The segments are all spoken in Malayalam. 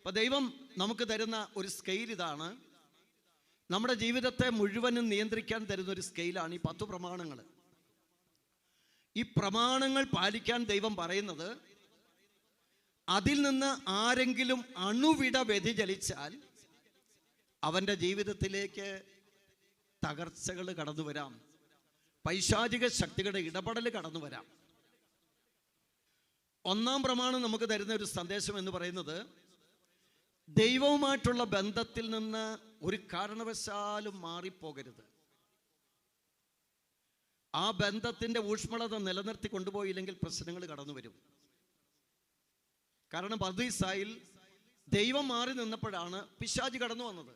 അപ്പം ദൈവം നമുക്ക് തരുന്ന ഒരു സ്കെയിൽ ഇതാണ്. നമ്മുടെ ജീവിതത്തെ മുഴുവനും നിയന്ത്രിക്കാൻ തരുന്ന ഒരു സ്കെയിലാണ് ഈ 10 പ്രമാണങ്ങൾ. ഈ പ്രമാണങ്ങൾ പാലിക്കാൻ ദൈവം പറയുന്നത്, അതിൽ നിന്ന് ആരെങ്കിലും അണുവിട വ്യതിചലിച്ചാൽ അവൻ്റെ ജീവിതത്തിലേക്ക് തകർച്ചകൾ കടന്നു വരാം, പൈശാചിക ശക്തികളുടെ ഇടപെടൽ കടന്നു വരാം. ഒന്നാം പ്രമാണം നമുക്ക് തരുന്ന ഒരു സന്ദേശം എന്ന് പറയുന്നത്, ദൈവവുമായിട്ടുള്ള ബന്ധത്തിൽ നിന്ന് ഒരു കാരണവശാലും മാറിപ്പോകരുത്. ആ ബന്ധത്തിൻ്റെ ഊഷ്മളത നിലനിർത്തി കൊണ്ടുപോയില്ലെങ്കിൽ പ്രശ്നങ്ങൾ കടന്നു വരും. കാരണം പർദീസായിൽ ദൈവം മാറി നിന്നപ്പോഴാണ് പിശാച് കടന്നു വന്നത്.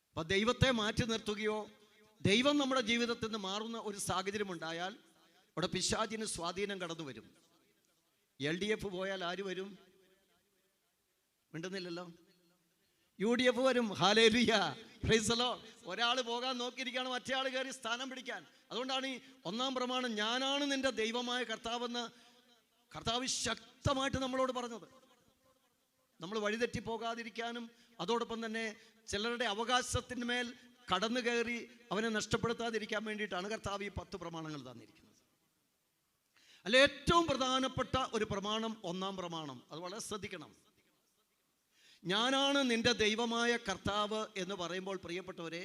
അപ്പം ദൈവത്തെ മാറ്റി നിർത്തുകയോ ദൈവം നമ്മുടെ ജീവിതത്തിൽ നിന്ന് മാറുന്ന ഒരു സാഹചര്യം ഉണ്ടായാൽ അവിടെ പിശാചിന് സ്വാധീനം കടന്നു വരും. LDF പോയാൽ ആര് വരും? മിണ്ടുന്നില്ലല്ലോ. UDF വരും. Hallelujah, praise the Lord. ഒരാൾ പോകാൻ നോക്കിയിരിക്കുകയാണ്, മറ്റേ ആൾ കയറി സ്ഥാനം പിടിക്കാൻ. അതുകൊണ്ടാണ് ഈ ഒന്നാം പ്രമാണം, ഞാനാണ് നിന്റെ ദൈവമായ കർത്താവെന്ന് കർത്താവ് ശക്തമായിട്ട് നമ്മളോട് പറഞ്ഞത്. നമ്മൾ വഴിതെറ്റി പോകാതിരിക്കാനും അതോടൊപ്പം തന്നെ ചിലരുടെ അവകാശത്തിന് മേൽ കടന്നു കയറി അവനെ നഷ്ടപ്പെടുത്താതിരിക്കാൻ വേണ്ടിയിട്ടാണ് കർത്താവ് ഈ 10 പ്രമാണങ്ങൾ തന്നിരിക്കുന്നത്. അല്ല, ഏറ്റവും പ്രധാനപ്പെട്ട ഒരു പ്രമാണം ഒന്നാം പ്രമാണം. അത് വളരെ ശ്രദ്ധിക്കണം. ഞാനാണ് നിന്റെ ദൈവമായ കർത്താവ് എന്ന് പറയുമ്പോൾ പ്രിയപ്പെട്ടവരെ,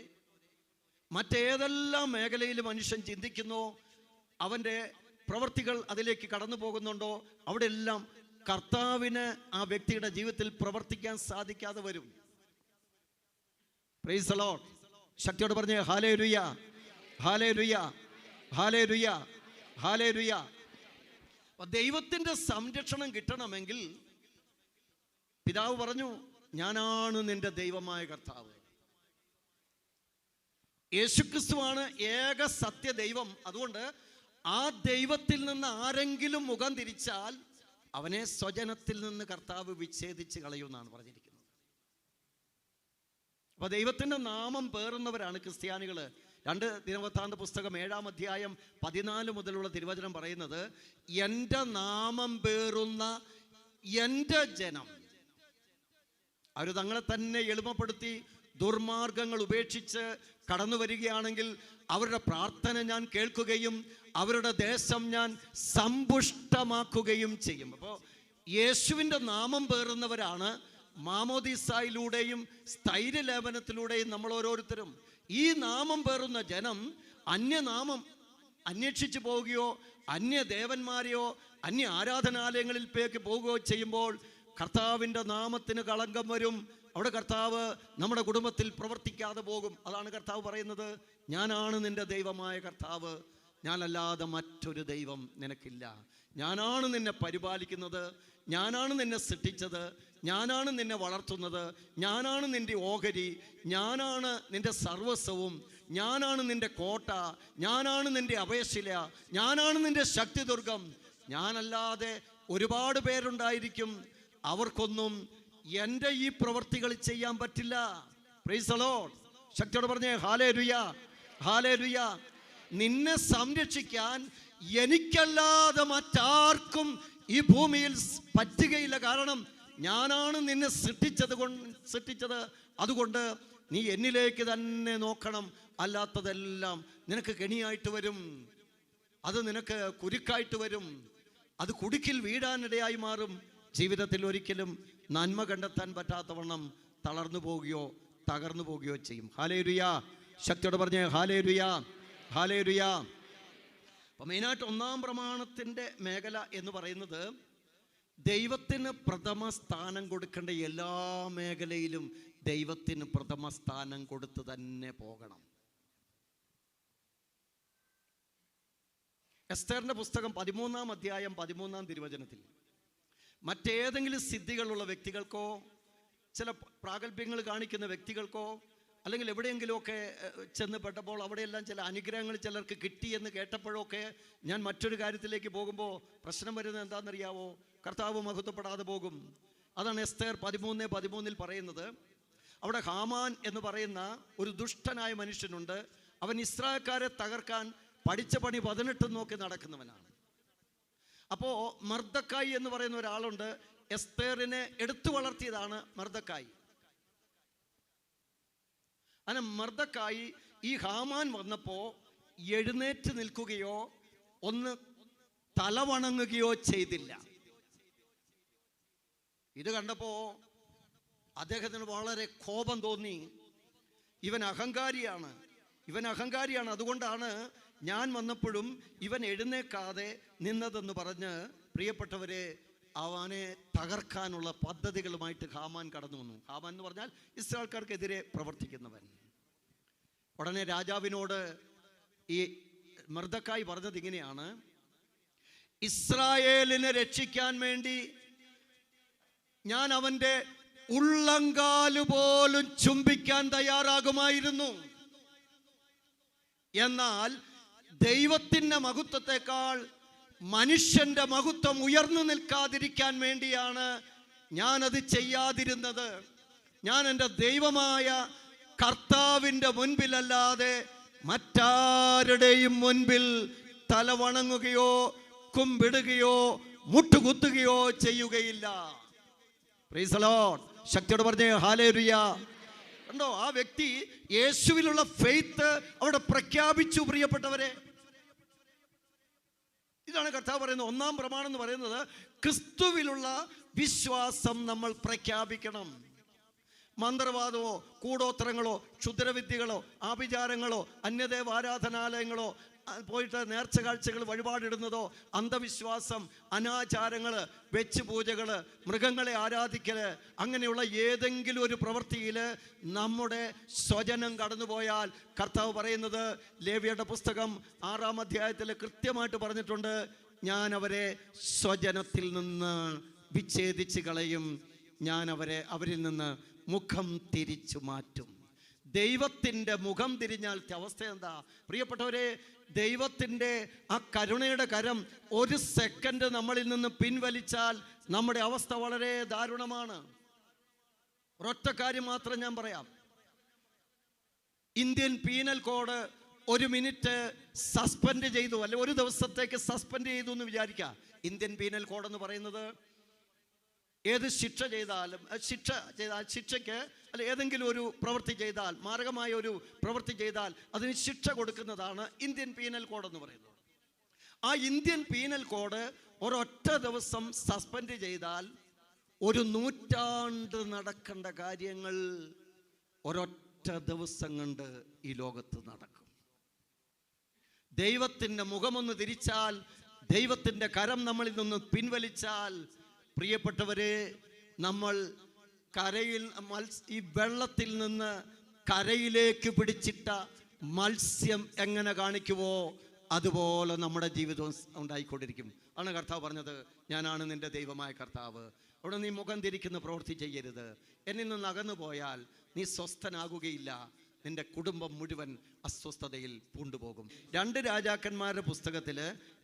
മറ്റേതെല്ലാം മേഖലയിൽ മനുഷ്യൻ ചിന്തിക്കുന്നോ, അവൻ്റെ പ്രവൃത്തികൾ അതിലേക്ക് കടന്നു പോകുന്നുണ്ടോ, അവിടെ എല്ലാം കർത്താവിന് ആ വ്യക്തിയുടെ ജീവിതത്തിൽ പ്രവർത്തിക്കാൻ സാധിക്കാതെ വരും. Praise the Lord. ശക്തിയോട് പറഞ്ഞേ ഹല്ലേലൂയ, ഹല്ലേലൂയ, ഹല്ലേലൂയ, ഹല്ലേലൂയ. ദൈവത്തിൻ്റെ സംരക്ഷണം കിട്ടണമെങ്കിൽ പിതാവ് പറഞ്ഞു, ഞാനാണ് നിന്റെ ദൈവമായ കർത്താവ്. യേശുക്രിസ്തുവാണ് ഏക സത്യ ദൈവം. അതുകൊണ്ട് ആ ദൈവത്തിൽ നിന്ന് ആരെങ്കിലും മുഖം തിരിച്ചാൽ അവനെ സ്വജനത്തിൽ നിന്ന് കർത്താവ് വിച്ഛേദിച്ച് കളയുമെന്നാണ് പറഞ്ഞിരിക്കുന്നത്. അപ്പൊ ദൈവത്തിന്റെ നാമം പേറുന്നവരാണ് ക്രിസ്ത്യാനികൾ. 2 ദിനവൃത്താന്ത പുസ്തകം 7-ാം അധ്യായം 14 മുതലുള്ള തിരുവചനം പറയുന്നത്, എൻ്റെ നാമം പേറുന്ന എൻ്റെ ജനം, അവർ തങ്ങളെ തന്നെ എളിമപ്പെടുത്തി ദുർമാർഗങ്ങൾ ഉപേക്ഷിച്ച് കടന്നു വരികയാണെങ്കിൽ അവരുടെ പ്രാർത്ഥന ഞാൻ കേൾക്കുകയും അവരുടെ ദേശം ഞാൻ സമ്പുഷ്ടമാക്കുകയും ചെയ്യും. അപ്പോൾ യേശുവിൻ്റെ നാമം പേറുന്നവരാണ് മാമോദീസായിലൂടെയും സ്ഥൈര്യലേപനത്തിലൂടെയും നമ്മൾ ഓരോരുത്തരും. ഈ നാമം പേറുന്ന ജനം അന്യനാമം അന്വേഷിച്ച് പോവുകയോ അന്യദേവന്മാരെയോ അന്യ ആരാധനാലയങ്ങളിലേക്ക് പോവുകയോ ചെയ്യുമ്പോൾ കർത്താവിൻ്റെ നാമത്തിന് കളങ്കം വരും. അവിടെ കർത്താവ് നമ്മുടെ കുടുംബത്തിൽ പ്രവർത്തിക്കാതെ പോകും. അതാണ് കർത്താവ് പറയുന്നത്, ഞാനാണ് നിന്റെ ദൈവമായ കർത്താവ്, ഞാനല്ലാതെ മറ്റൊരു ദൈവം നിനക്കില്ല. ഞാനാണ് നിന്നെ പരിപാലിക്കുന്നത്, ഞാനാണ് നിന്നെ സൃഷ്ടിച്ചത്, ഞാനാണ് നിന്നെ വളർത്തുന്നത്, ഞാനാണ് നിന്റെ ഓഹരി, ഞാനാണ് നിന്റെ സർവസ്വവും, ഞാനാണ് നിന്റെ കോട്ട, ഞാനാണ് നിന്റെ അഭയശില, ഞാനാണ് നിന്റെ ശക്തിദുർഗം. ഞാനല്ലാതെ ഒരുപാട് പേരുണ്ടായിരിക്കും, അവർക്കൊന്നും എൻ്റെ ഈ പ്രവൃത്തികൾ ചെയ്യാൻ പറ്റില്ല. Praise the Lord. ശക്തിയോട് പറഞ്ഞേ ഹല്ലേലൂയ, ഹല്ലേലൂയ. നിന്നെ സംരക്ഷിക്കാൻ എനിക്കല്ലാതെ മറ്റാർക്കും ഈ ഭൂമിയിൽ പറ്റുകയില്ല. കാരണം ഞാനാണ് നിന്നെ സൃഷ്ടിച്ചത്. അതുകൊണ്ട് നീ എന്നിലേക്ക് തന്നെ നോക്കണം, അല്ലാത്തതെല്ലാം നിനക്ക് കെണിയായിട്ട് വരും, അത് നിനക്ക് കുരുക്കായിട്ട് വരും, അത് കുടുക്കിൽ വീഴാനിടയായി മാറും. ജീവിതത്തിൽ ഒരിക്കലും നന്മ കണ്ടെത്താൻ പറ്റാത്തവണ്ണം തളർന്നു പോവുകയോ തകർന്നു പോവുകയോ ചെയ്യും. ഹല്ലേലൂയ. ശക്തിയോട് പറഞ്ഞേ ഹല്ലേലൂയ, ഹല്ലേലൂയ. അപ്പം മെയിനായിട്ട് ഒന്നാം പ്രമാണത്തിൻ്റെ മേഖല എന്ന് പറയുന്നത്, ദൈവത്തിന് പ്രഥമ സ്ഥാനം കൊടുക്കേണ്ട എല്ലാ മേഖലയിലും ദൈവത്തിന് പ്രഥമ സ്ഥാനം കൊടുത്ത് തന്നെ പോകണം. എസ്തേറിന്റെ പുസ്തകം 13-ാം അധ്യായം 13-ാം തിരുവചനത്തിൽ മറ്റേതെങ്കിലും സിദ്ധികളുള്ള വ്യക്തികൾക്കോ ചില പ്രാഗൽഭ്യങ്ങൾ കാണിക്കുന്ന വ്യക്തികൾക്കോ അല്ലെങ്കിൽ എവിടെയെങ്കിലുമൊക്കെ ചെന്ന് പെട്ടപ്പോൾ അവിടെയെല്ലാം ചില അനുഗ്രഹങ്ങൾ ചിലർക്ക് കിട്ടിയെന്ന് കേട്ടപ്പോഴൊക്കെ ഞാൻ മറ്റൊരു കാര്യത്തിലേക്ക് പോകുമ്പോൾ പ്രശ്നം വരുന്നത് എന്താണെന്നറിയാവോ? കർത്താവ് മഹത്വപ്പെടാതെ പോകും. അതാണ് എസ്തേർ 13:13 പറയുന്നത്. അവിടെ ഹാമാൻ എന്ന് പറയുന്ന ഒരു ദുഷ്ടനായ മനുഷ്യനുണ്ട്. അവൻ ഇസ്രായേൽക്കാരെ തകർക്കാൻ പഠിച്ച പണി 18 നോക്കി നടക്കുന്നവനാണ്. അപ്പോൾ മർദക്കായി എന്ന് പറയുന്ന ഒരാളുണ്ട്. എസ്തേറിനെ എടുത്തു വളർത്തിയതാണ് മർദക്കായി. അങ്ങനെ മർദക്കായി ഈ ഹാമാൻ വന്നപ്പോൾ എഴുന്നേറ്റ് നിൽക്കുകയോ ഒന്ന് തലവണങ്ങുകയോ ചെയ്തില്ല. ഇത് കണ്ടപ്പോ അദ്ദേഹത്തിന് വളരെ കോപം തോന്നി. ഇവൻ അഹങ്കാരിയാണ്. അതുകൊണ്ടാണ് ഞാൻ വന്നപ്പോഴും ഇവൻ എഴുന്നേക്കാതെ നിന്നതെന്ന് പറഞ്ഞ് പ്രിയപ്പെട്ടവരെ അവനെ തകർക്കാനുള്ള പദ്ധതികളുമായിട്ട് ഹാമാൻ കടന്നു വന്നു. ഹാമാൻ എന്ന് പറഞ്ഞാൽ ഇസ്രായേൽക്കാർക്കെതിരെ പ്രവർത്തിക്കുന്നവൻ. ഉടനെ രാജാവിനോട് ഈ മർദക്കായി പറഞ്ഞത് ഇങ്ങനെയാണ്: ഇസ്രായേലിനെ രക്ഷിക്കാൻ വേണ്ടി ഞാൻ അവൻ്റെ ഉള്ളങ്കാല് പോലും ചുംബിക്കാൻ തയ്യാറാകുമായിരുന്നു. എന്നാൽ ദൈവത്തിൻ്റെ മഹത്വത്തെക്കാൾ മനുഷ്യന്റെ മഹത്വം ഉയർന്നു നിൽക്കാതിരിക്കാൻ വേണ്ടിയാണ് ഞാനത് ചെയ്യാതിരുന്നത്. ഞാൻ എൻ്റെ ദൈവമായ കർത്താവിൻ്റെ മുൻപിലല്ലാതെ മറ്റാരുടെയും മുൻപിൽ തല വണങ്ങുകയോ കുമ്പിടുകയോ മുട്ടുകുത്തുകയോ ചെയ്യുകയില്ല. Praise the Lord. ശക്തിയോട് പറഞ്ഞേ ഹല്ലേലൂയ. കണ്ടോ, ആ വ്യക്തി യേശുവിലുള്ള ഫെയ്ത്ത് അവിടെ പ്രഖ്യാപിച്ചു. പ്രിയപ്പെട്ടവരെ, ഇതാണ് കർത്താവ് പറയുന്നത്. ഒന്നാം പ്രമാണം എന്ന് പറയുന്നത് ക്രിസ്തുവിലുള്ള വിശ്വാസം നമ്മൾ പ്രഖ്യാപിക്കണം. മന്ത്രവാദമോ കൂടോത്രങ്ങളോ ക്ഷുദ്രവിദ്യകളോ ആഭിചാരങ്ങളോ അന്യദേവ ആരാധനാലയങ്ങളോ പോയിട്ട് നേർച്ച കാഴ്ചകൾ വഴിപാടിടുന്നതോ അന്ധവിശ്വാസം, അനാചാരങ്ങൾ, വെച്ച് പൂജകൾ, മൃഗങ്ങളെ ആരാധിക്കൽ, അങ്ങനെയുള്ള ഏതെങ്കിലും ഒരു പ്രവൃത്തിയിൽ നമ്മുടെ സ്വജനം കടന്നുപോയാൽ കർത്താവ് പറയുന്നത് ലേവ്യരുടെ പുസ്തകം 6-ാം അധ്യായത്തിൽ കൃത്യമായിട്ട് പറഞ്ഞിട്ടുണ്ട്: ഞാൻ അവരെ സ്വജനത്തിൽ നിന്ന് വിച്ഛേദിച്ച് കളയും, ഞാൻ അവരിൽ നിന്ന് മുഖം തിരിച്ചു മാറ്റും. ദൈവത്തിൻ്റെ മുഖം തിരിഞ്ഞാൽ അവസ്ഥ എന്താ പ്രിയപ്പെട്ടവരെ? ദൈവത്തിൻ്റെ ആ കരുണയുടെ കരം ഒരു സെക്കൻഡ് നമ്മളിൽ നിന്ന് പിൻവലിച്ചാൽ നമ്മുടെ അവസ്ഥ വളരെ ദാരുണമാണ്. ഒരൊറ്റ കാര്യം മാത്രം ഞാൻ പറയാം. Indian penal code 1 minute suspend ചെയ്തു, അല്ലെ 1 ദിവസത്തേക്ക് സസ്പെൻഡ് ചെയ്തു എന്ന് വിചാരിക്കുക. ഇന്ത്യൻ പീനൽ കോഡ് എന്ന് പറയുന്നത് ഏത് ശിക്ഷ ചെയ്താലും ശിക്ഷയ്ക്ക് അല്ലെ ഏതെങ്കിലും ഒരു പ്രവൃത്തി ചെയ്താൽ, മാരകമായ ഒരു പ്രവൃത്തി ചെയ്താൽ അതിന് ശിക്ഷ കൊടുക്കുന്നതാണ് ഇന്ത്യൻ പീനൽ കോഡ് എന്ന് പറയുന്നത്. ആ ഇന്ത്യൻ പീനൽ കോഡ് ഒരൊറ്റ ദിവസം സസ്പെൻഡ് ചെയ്താൽ 1 നൂറ്റാണ്ട് നടക്കേണ്ട കാര്യങ്ങൾ ഒരൊറ്റ ദിവസം കൊണ്ട് ഈ ലോകത്ത് നടക്കും. ദൈവത്തിൻ്റെ മുഖമൊന്ന് തിരിച്ചാൽ, ദൈവത്തിൻ്റെ കരം നമ്മളിൽ നിന്ന് പിൻവലിച്ചാൽ, പ്രിയപ്പെട്ടവരെ, നമ്മൾ കരയിൽ ഈ വെള്ളത്തിൽ നിന്ന് കരയിലേക്ക് പിടിച്ചിട്ട മത്സ്യം എങ്ങനെ കാണിക്കുവോ അതുപോലെ നമ്മുടെ ജീവിതം ഉണ്ടായിക്കൊണ്ടിരിക്കും. ആണ് കർത്താവ് പറഞ്ഞത്, ഞാനാണ് നിന്റെ ദൈവമായ കർത്താവ്. അവിടെ നീ മുഖം തിരിക്കുന്ന പ്രവൃത്തി ചെയ്യരുത്. എന്നിൽ നിന്ന് അകന്നു പോയാൽ നീ സ്വസ്ഥനാകുകയില്ല, നിന്റെ കുടുംബം മുഴുവൻ അസ്വസ്ഥതയിൽ പൂണ്ടുപോകും. 2 രാജാക്കന്മാരുടെ പുസ്തകത്തിൽ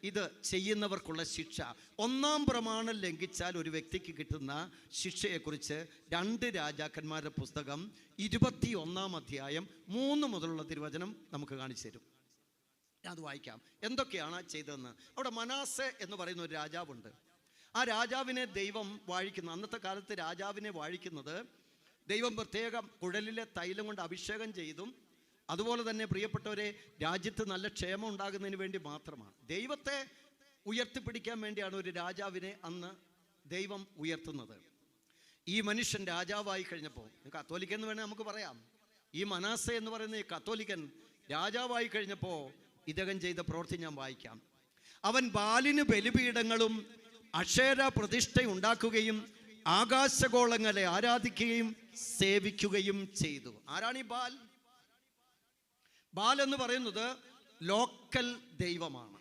ഇത് ചെയ്യുന്നവർക്കുള്ള ശിക്ഷ, 1-ാം പ്രമാണം ലംഘിച്ചാൽ ഒരു വ്യക്തിക്ക് കിട്ടുന്ന ശിക്ഷയെക്കുറിച്ച് 2 രാജാക്കന്മാരുടെ പുസ്തകം 21-ാം അധ്യായം 3 മുതലുള്ള തിരുവചനം നമുക്ക് കാണിച്ചു തരും. ഞാൻ അത് വായിക്കാം. എന്തൊക്കെയാണ് ചെയ്തതെന്ന്. അവിടെ മനാസെ എന്ന് പറയുന്ന ഒരു രാജാവുണ്ട്. ആ രാജാവിനെ ദൈവം വാഴിക്കുന്നു. അന്നത്തെ കാലത്ത് രാജാവിനെ വാഴിക്കുന്നത് ദൈവം പ്രത്യേകം കുഴലിലെ തൈലം കൊണ്ട് അഭിഷേകം ചെയ്തും, അതുപോലെ തന്നെ പ്രിയപ്പെട്ടവരെ, രാജ്യത്ത് നല്ല ക്ഷേമം ഉണ്ടാകുന്നതിന് വേണ്ടി മാത്രമാണ്. ദൈവത്തെ ഉയർത്തിപ്പിടിക്കാൻ വേണ്ടിയാണ് ഒരു രാജാവിനെ അന്ന് ദൈവം ഉയർത്തുന്നത്. ഈ മനുഷ്യൻ രാജാവായി കഴിഞ്ഞപ്പോൾ, കത്തോലിക്കൻ എന്ന് വേണേൽ നമുക്ക് പറയാം, ഈ മനാസെ എന്ന് പറയുന്ന ഈ കത്തോലിക്കൻ രാജാവായി കഴിഞ്ഞപ്പോൾ ഇദ്ദേഹം ചെയ്ത പ്രവൃത്തി ഞാൻ വായിക്കാം. അവൻ ബാലിന് ബലിപീഠങ്ങളും അക്ഷേര പ്രതിഷ്ഠ ഉണ്ടാക്കുകയും ആകാശഗോളങ്ങളെ ആരാധിക്കുകയും സേവിക്കുകയും ചെയ്തു. ആരാണ് ഈ ബാൽ? ബാൽ എന്ന് പറയുന്നത് ലോക്കൽ ദൈവമാണ്.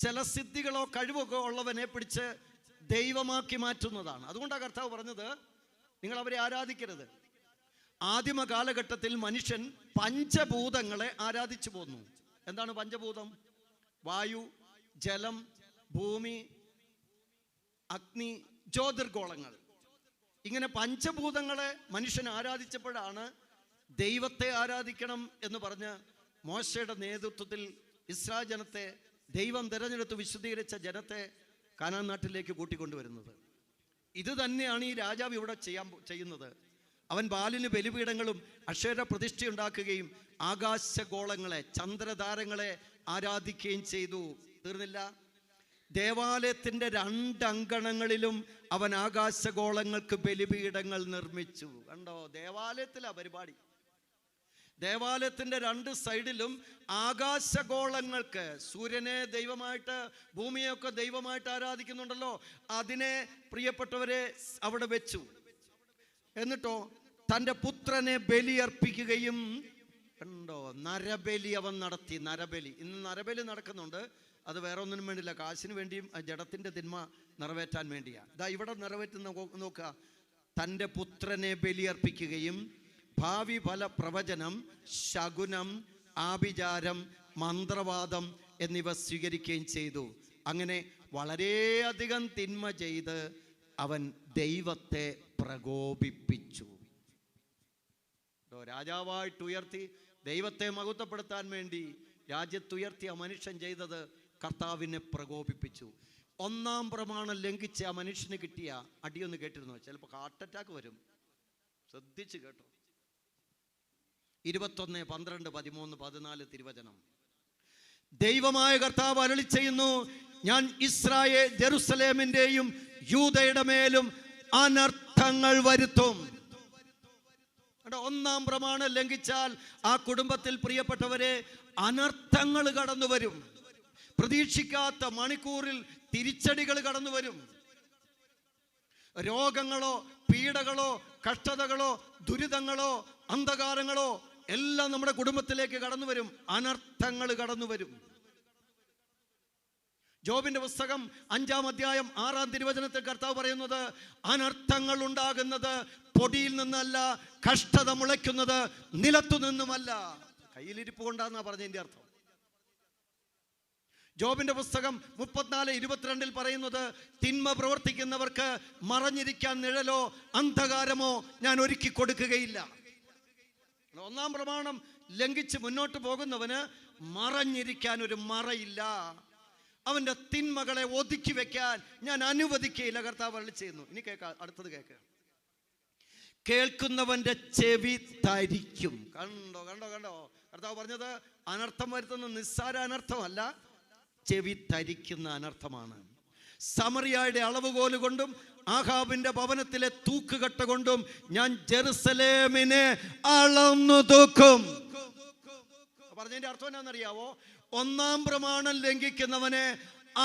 ചില സിദ്ധികളോ കഴിവൊക്കെ ഉള്ളവനെ പിടിച്ച് ദൈവമാക്കി മാറ്റുന്നതാണ്. അതുകൊണ്ടാണ് കർത്താവ് പറഞ്ഞത്, നിങ്ങൾ അവരെ ആരാധിക്കരുത്. ആദിമ കാലഘട്ടത്തിൽ മനുഷ്യൻ പഞ്ചഭൂതങ്ങളെ ആരാധിച്ചു പോന്നു. എന്താണ് പഞ്ചഭൂതം? വായു, ജലം, ഭൂമി, അഗ്നി, ജ്യോതിർഗോളങ്ങൾ. ഇങ്ങനെ പഞ്ചഭൂതങ്ങളെ മനുഷ്യൻ ആരാധിച്ചപ്പോഴാണ് ദൈവത്തെ ആരാധിക്കണം എന്ന് പറഞ്ഞ് മോശയുടെ നേതൃത്വത്തിൽ ഇസ്രായേൽ ജനത്തെ, ദൈവം തിരഞ്ഞെടുത്ത് വിശുദ്ധീകരിച്ച ജനത്തെ കാനാൻ നാട്ടിലേക്ക് കൂട്ടിക്കൊണ്ടുവരുന്നത്. ഇത് തന്നെയാണ് ഈ രാജാവ് ഇവിടെ ചെയ്യുന്നത്. അവൻ ബാലിന് ബലിപീഠങ്ങളും അക്ഷര പ്രതിഷ്ഠയുണ്ടാക്കുകയും ആകാശഗോളങ്ങളെ, ചന്ദ്രതാരങ്ങളെ ആരാധിക്കുകയും ചെയ്തു. തീർന്നില്ല, ദേവാലയത്തിൻ്റെ 2 അങ്കണങ്ങളിലും അവൻ ആകാശഗോളങ്ങൾക്ക് ബലിപീഠങ്ങൾ നിർമ്മിച്ചു. കണ്ടോ, ദേവാലയത്തിലാ പരിപാടി. ദേവാലയത്തിൻ്റെ 2 സൈഡിലും ആകാശഗോളങ്ങൾക്ക്, സൂര്യനെ ദൈവമായിട്ട്, ഭൂമിയൊക്കെ ദൈവമായിട്ട് ആരാധിക്കുന്നുണ്ടല്ലോ, അതിനെ പ്രിയപ്പെട്ടവരെ അവിടെ വെച്ചു. എന്നിട്ടോ തൻ്റെ പുത്രനെ ബലിയർപ്പിക്കുകയും, കണ്ടോ, നരബലി അവൻ നടത്തി. നരബലി, ഇന്ന് നരബലി നടക്കുന്നുണ്ട്. അത് വേറെ ഒന്നിനും വേണ്ടിയില്ല, കാശിന് വേണ്ടിയും ജഡത്തിൻ്റെ തിന്മ നിറവേറ്റാൻ വേണ്ടിയാണ്. ഇതാ ഇവിടെ നിറവേറ്റുന്ന നോക്കുക. തൻ്റെ പുത്രനെ ബലിയർപ്പിക്കുകയും ഭാവി ഫല പ്രവചനം, ശകുനം, ആഭിചാരം, മന്ത്രവാദം എന്നിവ സ്വീകരിക്കുകയും ചെയ്തു. അങ്ങനെ വളരെയധികം തിന്മ ചെയ്ത് അവൻ ദൈവത്തെ പ്രകോപിപ്പിച്ചു. രാജാവായിട്ടുയർത്തി ദൈവത്തെ മഹത്വപ്പെടുത്താൻ വേണ്ടി രാജ്യത്തുയർത്തിയ മനുഷ്യൻ ചെയ്തത് കർത്താവിനെ പ്രകോപിപ്പിച്ചു. 1-ാം പ്രമാണം ലംഘിച്ച് ആ മനുഷ്യന് കിട്ടിയ അടിയൊന്ന് കേട്ടിരുന്നോ? ചിലപ്പോൾ ഹാർട്ട് അറ്റാക്ക് വരും. ശ്രദ്ധിച്ച് കേട്ടോ. 21, 12, 13, 14 തിരുവചനം. ദൈവമായ കർത്താവ് അരുളി ചെയ്യുന്നു, ഞാൻ ഇസ്രായേൽ ജെറുസലേമിന്റെയും യൂദയുടെ മേലും അനർത്ഥങ്ങൾ വരുത്തും. 1-ാം പ്രമാണം ലംഘിച്ചാൽ ആ കുടുംബത്തിൽ പ്രിയപ്പെട്ടവരെ അനർത്ഥങ്ങൾ കടന്നു വരും. പ്രതീക്ഷിക്കാത്ത മണിക്കൂറിൽ തിരിച്ചടികൾ കടന്നു വരും. രോഗങ്ങളോ പീഡകളോ കഷ്ടതകളോ ദുരിതങ്ങളോ അന്ധകാരങ്ങളോ എല്ലാം നമ്മുടെ കുടുംബത്തിലേക്ക് കടന്നു വരും. അനർത്ഥങ്ങൾ കടന്നു വരും. ജോബിന്റെ പുസ്തകം 5-ാം അധ്യായം 6-ാം തിരുവചനത്തിൽ കർത്താവ് പറയുന്നത്, അനർത്ഥങ്ങൾ ഉണ്ടാകുന്നത് പൊടിയിൽ നിന്നല്ല, കഷ്ടത മുളയ്ക്കുന്നത് നിലത്തു നിന്നുമല്ല. കയ്യിലിരിപ്പ് കൊണ്ടാന്നാ പറഞ്ഞതിന്റെ അർത്ഥം. ജോബിന്റെ പുസ്തകം 34:22 പറയുന്നത്, തിന്മ പ്രവർത്തിക്കുന്നവർക്ക് മറഞ്ഞിരിക്കാൻ നിഴലോ അന്ധകാരമോ ഞാൻ ഒരുക്കി കൊടുക്കുകയില്ല. 1-ാം പ്രമാണം ലംഘിച്ച് മുന്നോട്ട് പോകുന്നവന് മറഞ്ഞിരിക്കാൻ ഒരു മറയില്ല. അവന്റെ തിന്മകളെ ഒതുക്കി വെക്കാൻ ഞാൻ അനുവദിക്കുകയില്ല, കർത്താവ് അരുളി ചെയ്യുന്നു. ഇനി കേൾക്കാം, അടുത്തത് കേൾക്കുക. കേൾക്കുന്നവന്റെ ചെവി തരിക്കും. കണ്ടോ കണ്ടോ കണ്ടോ, കർത്താവ് പറഞ്ഞത് അനർത്ഥം വരുത്തുന്ന നിസ്സാര അനർത്ഥമല്ല, ചെവി തരിക്കുന്ന അനർത്ഥമാണ്. സമറിയയുടെ അളവുകോല് കൊണ്ടും ആഹാബിന്റെ ഭവനത്തിലെ തൂക്കുകട്ട കൊണ്ടും ഞാൻ ജെറുസലേമിനെ അളന്നു തൂക്കും. പറഞ്ഞതിന്റെ അർത്ഥം എന്നാണെന്നറിയാവോ? 1-ാം പ്രമാണം ലംഘിക്കുന്നവനെ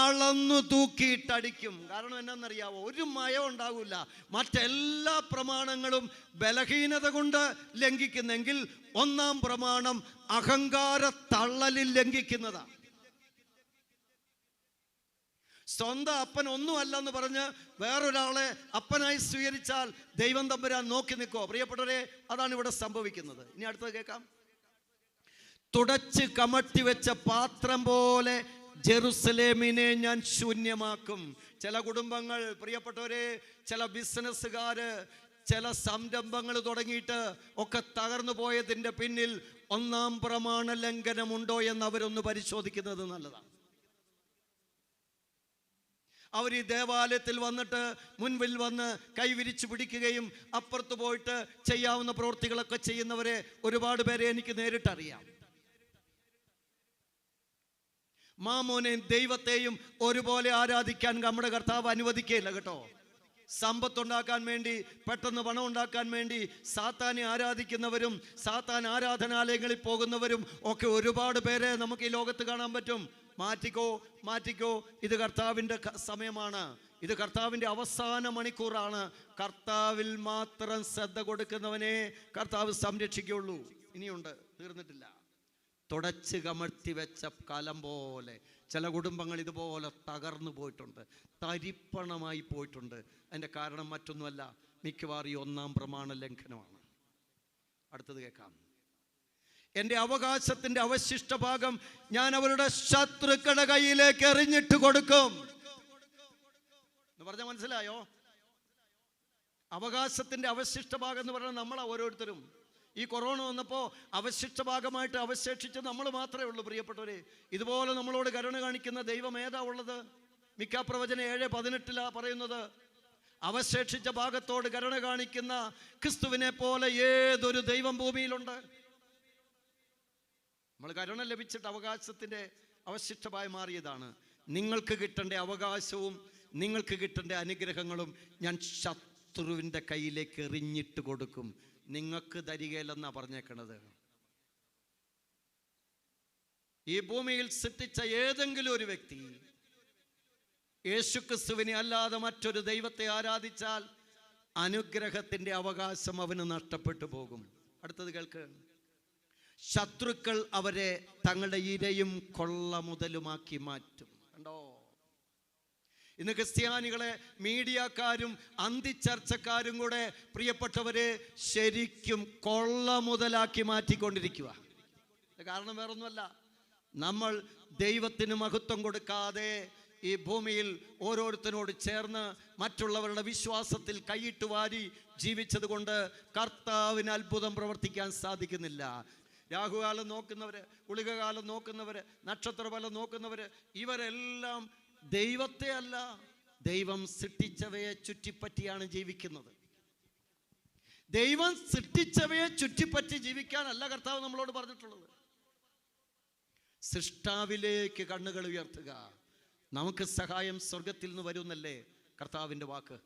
അളന്നു തൂക്കിയിട്ടടിക്കും. കാരണം എന്നാന്നറിയാവോ? ഒരു മയം ഉണ്ടാകില്ല. മറ്റെല്ലാ പ്രമാണങ്ങളും ബലഹീനത കൊണ്ട് ലംഘിക്കുന്നെങ്കിൽ 1-ാം പ്രമാണം അഹങ്കാര തള്ളലിൽ ലംഘിക്കുന്നതാണ്. സ്വന്തം അപ്പൻ ഒന്നുമല്ലെന്ന് പറഞ്ഞ് വേറൊരാളെ അപ്പനായി സ്വീകരിച്ചാൽ ദൈവം തമ്പുരാൻ നോക്കി നിൽക്കോ? പ്രിയപ്പെട്ടവരെ, അതാണ് ഇവിടെ സംഭവിക്കുന്നത്. ഇനി അടുത്തത് കേൾക്കാം. തുടച്ച് കമട്ടി വെച്ച പാത്രം പോലെ ജെറുസലേമിനെ ഞാൻ ശൂന്യമാക്കും. ചില കുടുംബങ്ങൾ പ്രിയപ്പെട്ടവരെ, ചില ബിസിനസ്സുകാര്, ചില സംരംഭങ്ങൾ തുടങ്ങിയിട്ട് ഒക്കെ തകർന്നു പോയതിൻ്റെ പിന്നിൽ 1-ാം പ്രമാണ ലംഘനമുണ്ടോ എന്ന് അവരൊന്ന് പരിശോധിക്കുന്നത് നല്ലതാണ്. അവർ ഈ ദേവാലയത്തിൽ വന്നിട്ട് മുൻപിൽ വന്ന് കൈവിരിച്ചു പിടിക്കുകയും അപ്പുറത്ത് പോയിട്ട് ചെയ്യാവുന്ന പ്രവൃത്തികളൊക്കെ ചെയ്യുന്നവരെ ഒരുപാട് പേരെ എനിക്ക് നേരിട്ടറിയാം. മാമോനെയും ദൈവത്തെയും ഒരുപോലെ ആരാധിക്കാൻ നമ്മുടെ കർത്താവ് അനുവദിക്കുകയില്ല കേട്ടോ. സമ്പത്തുണ്ടാക്കാൻ വേണ്ടി, പെട്ടെന്ന് പണം ഉണ്ടാക്കാൻ വേണ്ടി സാത്താനെ ആരാധിക്കുന്നവരും സാത്താൻ ആരാധനാലയങ്ങളിൽ പോകുന്നവരും ഒക്കെ ഒരുപാട് പേരെ നമുക്ക് ഈ ലോകത്ത് കാണാൻ പറ്റും. മാറ്റിക്കോ മാറ്റിക്കോ, ഇത് കർത്താവിൻ്റെ സമയമാണ്. ഇത് കർത്താവിൻ്റെ അവസാന മണിക്കൂറാണ്. കർത്താവിൽ മാത്രം ശ്രദ്ധ കൊടുക്കുന്നവനെ കർത്താവ് സംരക്ഷിക്കുകയുള്ളൂ. ഇനിയുണ്ട്, തീർന്നിട്ടില്ല. തുടച്ച് കമഴ്ത്തി വെച്ച കലം പോലെ ചില കുടുംബങ്ങൾ ഇതുപോലെ തകർന്നു പോയിട്ടുണ്ട്, തരിപ്പണമായി പോയിട്ടുണ്ട്. അതിൻ്റെ കാരണം മറ്റൊന്നുമല്ല, മിക്കവാറും 1-ാം പ്രമാണ ലംഘനമാണ്. അടുത്തത് കേൾക്കാം. എൻ്റെ അവകാശത്തിൻ്റെ അവശിഷ്ട ഭാഗം ഞാൻ അവരുടെ ശത്രുക്കളുടെ കയ്യിലേക്ക് എറിഞ്ഞിട്ട് കൊടുക്കും എന്ന് പറഞ്ഞാൽ മനസ്സിലായോ? അവകാശത്തിൻ്റെ അവശിഷ്ട ഭാഗം എന്ന് പറഞ്ഞാൽ നമ്മളാ ഓരോരുത്തരും. ഈ കൊറോണ വന്നപ്പോൾ അവശിഷ്ട ഭാഗമായിട്ട് അവശേഷിച്ച് നമ്മൾ മാത്രമേ ഉള്ളൂ പ്രിയപ്പെട്ടവരെ. ഇതുപോലെ നമ്മളോട് കരുണ കാണിക്കുന്ന ദൈവം ഏതാ ഉള്ളത്? മിക്ക പ്രവചനം 7:18 പറയുന്നത്, അവശേഷിച്ച ഭാഗത്തോട് കരുണ കാണിക്കുന്ന ക്രിസ്തുവിനെ പോലെ ഏതൊരു ദൈവം ഭൂമിയിലുണ്ട്. നമ്മൾ കരുണ ലഭിച്ചിട്ട് അവകാശത്തിൻ്റെ അവശിഷ്ടമായി മാറിയതാണ്. നിങ്ങൾക്ക് കിട്ടേണ്ട അവകാശവും നിങ്ങൾക്ക് കിട്ടേണ്ട അനുഗ്രഹങ്ങളും ഞാൻ ശത്രുവിൻ്റെ കയ്യിലേക്ക് എറിഞ്ഞിട്ട് കൊടുക്കും, നിങ്ങൾക്ക് തരികയില്ലെന്നാണ് പറഞ്ഞേക്കണത്. ഈ ഭൂമിയിൽ സൃഷ്ടിച്ച ഏതെങ്കിലും ഒരു വ്യക്തി യേശുക്രിസ്തുവിനെ അല്ലാതെ മറ്റൊരു ദൈവത്തെ ആരാധിച്ചാൽ അനുഗ്രഹത്തിൻ്റെ അവകാശം അവന് നഷ്ടപ്പെട്ടു പോകും. അടുത്തത് കേൾക്ക്. ശത്രുക്കൾ അവരെ തങ്ങളുടെ ഇരയും കൊള്ള മുതലുമാക്കി മാറ്റും. കണ്ടോ? ഇന്ന് ക്രിസ്ത്യാനികളെ മീഡിയക്കാരും അന്തിച്ചർച്ചക്കാരും കൂടെ പ്രിയപ്പെട്ടവരെ ശരിക്കും കൊള്ള മുതലാക്കി മാറ്റിക്കൊണ്ടിരിക്കുക. കാരണം വേറൊന്നുമല്ല, നമ്മൾ ദൈവത്തിന് മഹത്വം കൊടുക്കാതെ ഈ ഭൂമിയിൽ ഓരോരുത്തരോട് ചേർന്ന് മറ്റുള്ളവരുടെ വിശ്വാസത്തിൽ കൈയിട്ട് വാരി ജീവിച്ചത് കൊണ്ട് കർത്താവിന് അത്ഭുതം പ്രവർത്തിക്കാൻ സാധിക്കുന്നില്ല. രാഹുകാലം നോക്കുന്നവര്, ഉളികകാലം നോക്കുന്നവര്, നക്ഷത്രഫലം നോക്കുന്നവര്, ഇവരെല്ലാം ദൈവത്തെ അല്ല, ദൈവം സൃഷ്ടിച്ചവയെ ചുറ്റിപ്പറ്റിയാണ് ജീവിക്കുന്നത്. ദൈവം സൃഷ്ടിച്ചവയെ ചുറ്റിപ്പറ്റി ജീവിക്കാനല്ല കർത്താവ് നമ്മളോട് പറഞ്ഞിട്ടുള്ളത്. സൃഷ്ടാവിലേക്ക് കണ്ണുകൾ ഉയർത്തുക, നമുക്ക് സഹായം സ്വർഗത്തിൽ നിന്ന് വരുന്നല്ലേ കർത്താവിൻ്റെ വാക്ക്.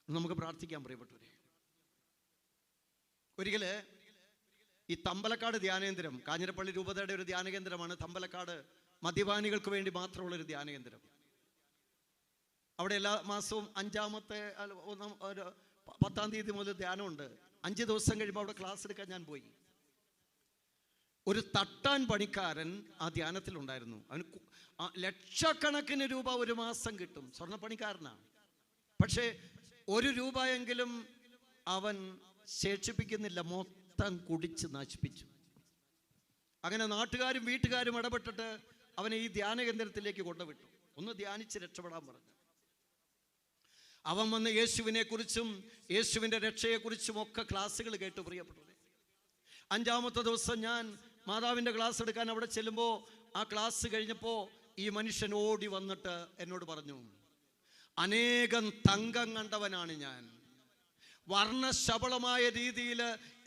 നമുക്ക് പ്രാർത്ഥിക്കാൻ പ്രിയപ്പെട്ടവരെ. ഒരിക്കല് ഈ തമ്പലക്കാട് ധ്യാനകേന്ദ്രം, കാഞ്ഞിരപ്പള്ളി രൂപതയുടെ ഒരു ധ്യാനകേന്ദ്രമാണ് തമ്പലക്കാട്. മദ്യപാനികൾക്ക് വേണ്ടി മാത്രമുള്ളൊരു ധ്യാനകേന്ദ്രം. അവിടെ എല്ലാ മാസവും 10-ാം തീയതി മുതൽ ധ്യാനമുണ്ട്. 5 ദിവസം കഴിയുമ്പോൾ അവിടെ ക്ലാസ് എടുക്കാൻ ഞാൻ പോയി. ഒരു തട്ടാൻ പണിക്കാരൻ ആ ധ്യാനത്തിലുണ്ടായിരുന്നു. അവന് ലക്ഷക്കണക്കിന് രൂപ ഒരു മാസം കിട്ടും. സ്വർണ്ണപ്പണിക്കാരനാണ്. പക്ഷേ 1 രൂപയെങ്കിലും അവൻ ശേഷിപ്പിക്കുന്നില്ല, മൊത്തം കുടിച്ച് നശിപ്പിച്ചു. അങ്ങനെ നാട്ടുകാരും വീട്ടുകാരും ഇടപെട്ടിട്ട് അവനെ ഈ ധ്യാന കേന്ദ്രത്തിലേക്ക് കൊണ്ടുവിട്ടു. ഒന്ന് ധ്യാനിച്ച് രക്ഷപ്പെടാൻ പറഞ്ഞു. അവൻ വന്ന് യേശുവിനെ കുറിച്ചും യേശുവിൻ്റെ രക്ഷയെക്കുറിച്ചും ഒക്കെ ക്ലാസ്സുകൾ കേട്ടു. പ്രിയപ്പെട്ടവരെ, 5-ാമത്തെ ദിവസം ഞാൻ മാതാവിൻ്റെ ക്ലാസ് എടുക്കാൻ അവിടെ ചെല്ലുമ്പോൾ ആ ക്ലാസ് കഴിഞ്ഞപ്പോൾ ഈ മനുഷ്യൻ ഓടി വന്നിട്ട് എന്നോട് പറഞ്ഞു, അനേകം തങ്കം കണ്ടവനാണ് ഞാൻ. വർണ്ണശബളമായ രീതിയിൽ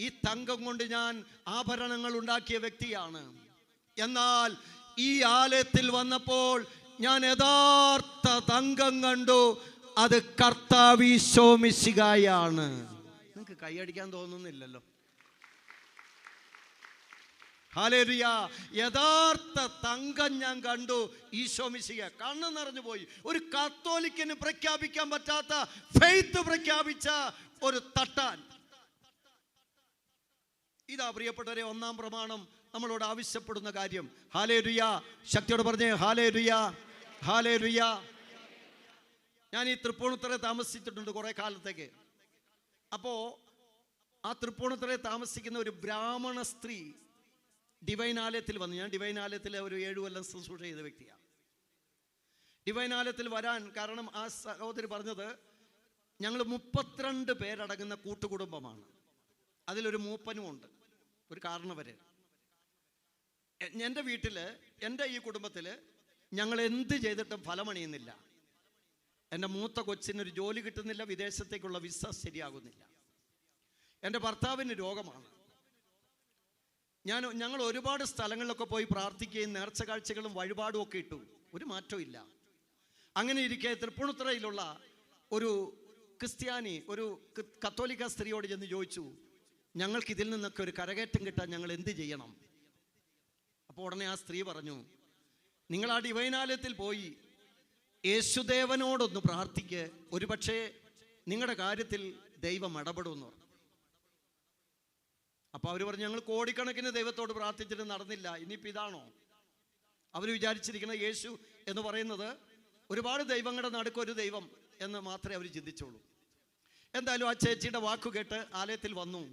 ഈ തങ്കം കൊണ്ട് ഞാൻ ആഭരണങ്ങൾ ഉണ്ടാക്കിയ വ്യക്തിയാണ്. എന്നാൽ ഈ ആലയത്തിൽ വന്നപ്പോൾ ഞാൻ യഥാർത്ഥ തങ്കം കണ്ടു. അത് കർത്താവ് ഈശോ മിശിഹായാണ്. നിങ്ങൾക്ക് കൈയടിക്കാൻ തോന്നുന്നില്ലല്ലോ. ഹല്ലേലൂയ. യഥാർത്ഥ തങ്കം ഞാൻ കണ്ടു, ഈശോ മിശിഹ. കണ്ണ് നിറഞ്ഞു പോയി. ഒരു കത്തോലിക്കന് പ്രഖ്യാപിക്കാൻ പറ്റാത്ത ഫെയ്ത്ത് പ്രഖ്യാപിച്ച ഒരു തട്ടാൻ. ഇതാ പ്രിയപ്പെട്ടവരെ 1-ാം പ്രമാണം നമ്മളോട് ആവശ്യപ്പെടുന്ന കാര്യം. ഹല്ലേലൂയ. ശക്തിയോട് പറഞ്ഞേ ഹല്ലേലൂയ, ഹല്ലേലൂയ. ഞാൻ ഈ തൃപ്പൂണിത്തുറയിൽ താമസിച്ചിട്ടുണ്ട് കുറേ കാലത്തേക്ക്. അപ്പോൾ ആ തൃപ്പൂണിത്തുറയിൽ താമസിക്കുന്ന ഒരു ബ്രാഹ്മണ സ്ത്രീ ഡിവൈൻ ആലയത്തിൽ വന്നു. ഞാൻ ഡിവൈൻ ആലയത്തിൽ ഒരു 7 കൊല്ലം ശുശ്രൂഷ ചെയ്ത വ്യക്തിയാണ്. ഡിവൈൻ ആലയത്തിൽ വരാൻ കാരണം ആ സഹോദരി പറഞ്ഞത്, ഞങ്ങൾ 32 പേരടങ്ങുന്ന കൂട്ടുകുടുംബമാണ്. അതിലൊരു മൂപ്പനുമുണ്ട്, ഒരു കാരണവര്. എൻ്റെ വീട്ടിൽ, എൻ്റെ ഈ കുടുംബത്തിൽ ഞങ്ങൾ എന്ത് ചെയ്തിട്ടും ഫലമണിയുന്നില്ല. എൻ്റെ മൂത്ത കൊച്ചിനൊരു ജോലി കിട്ടുന്നില്ല, വിദേശത്തേക്കുള്ള വിസ ശരിയാകുന്നില്ല. എൻ്റെ ഭർത്താവിന് രോഗമാണ്. ഞങ്ങൾ ഒരുപാട് സ്ഥലങ്ങളിലൊക്കെ പോയി പ്രാർത്ഥിക്കുകയും നേർച്ച കാഴ്ചകളും വഴിപാടും ഒക്കെ ഇട്ടു, ഒരു മാറ്റവും ഇല്ല. അങ്ങനെ ഇരിക്കെ തൃപ്പൂണിത്തുറയിലുള്ള ഒരു ക്രിസ്ത്യാനി, ഒരു കത്തോലിക്ക സ്ത്രീയോട് ചെന്ന് ചോദിച്ചു, ഞങ്ങൾക്ക് ഇതിൽ നിന്നൊക്കെ ഒരു കരകയറ്റം കിട്ടാൻ ഞങ്ങൾ എന്ത് ചെയ്യണം? അപ്പോൾ ഉടനെ ആ സ്ത്രീ പറഞ്ഞു, നിങ്ങൾ ആ ഡിവൈനാലയത്തിൽ പോയി യേശുദേവനോടൊന്ന് പ്രാർത്ഥിക്ക്, ഒരുപക്ഷെ നിങ്ങളുടെ കാര്യത്തിൽ ദൈവം ഇടപെടുമെന്ന് പറഞ്ഞു. അപ്പോൾ അവർ പറഞ്ഞു, ഞങ്ങൾ കോടിക്കണക്കിന് ദൈവത്തോട് പ്രാർത്ഥിച്ചിട്ട് നടന്നില്ല, ഇനിയിപ്പോൾ ഇതാണോ? അവർ വിചാരിച്ചിരിക്കുന്ന യേശു എന്ന് പറയുന്നത് ഒരുപാട് ദൈവങ്ങളുടെ നടുക്കൊരു ദൈവം എന്ന് മാത്രമേ അവർ ചിന്തിച്ചുള്ളൂ. എന്തായാലും ആ ചേച്ചിയുടെ വാക്കു കേട്ട് ആലയത്തിൽ വന്നു.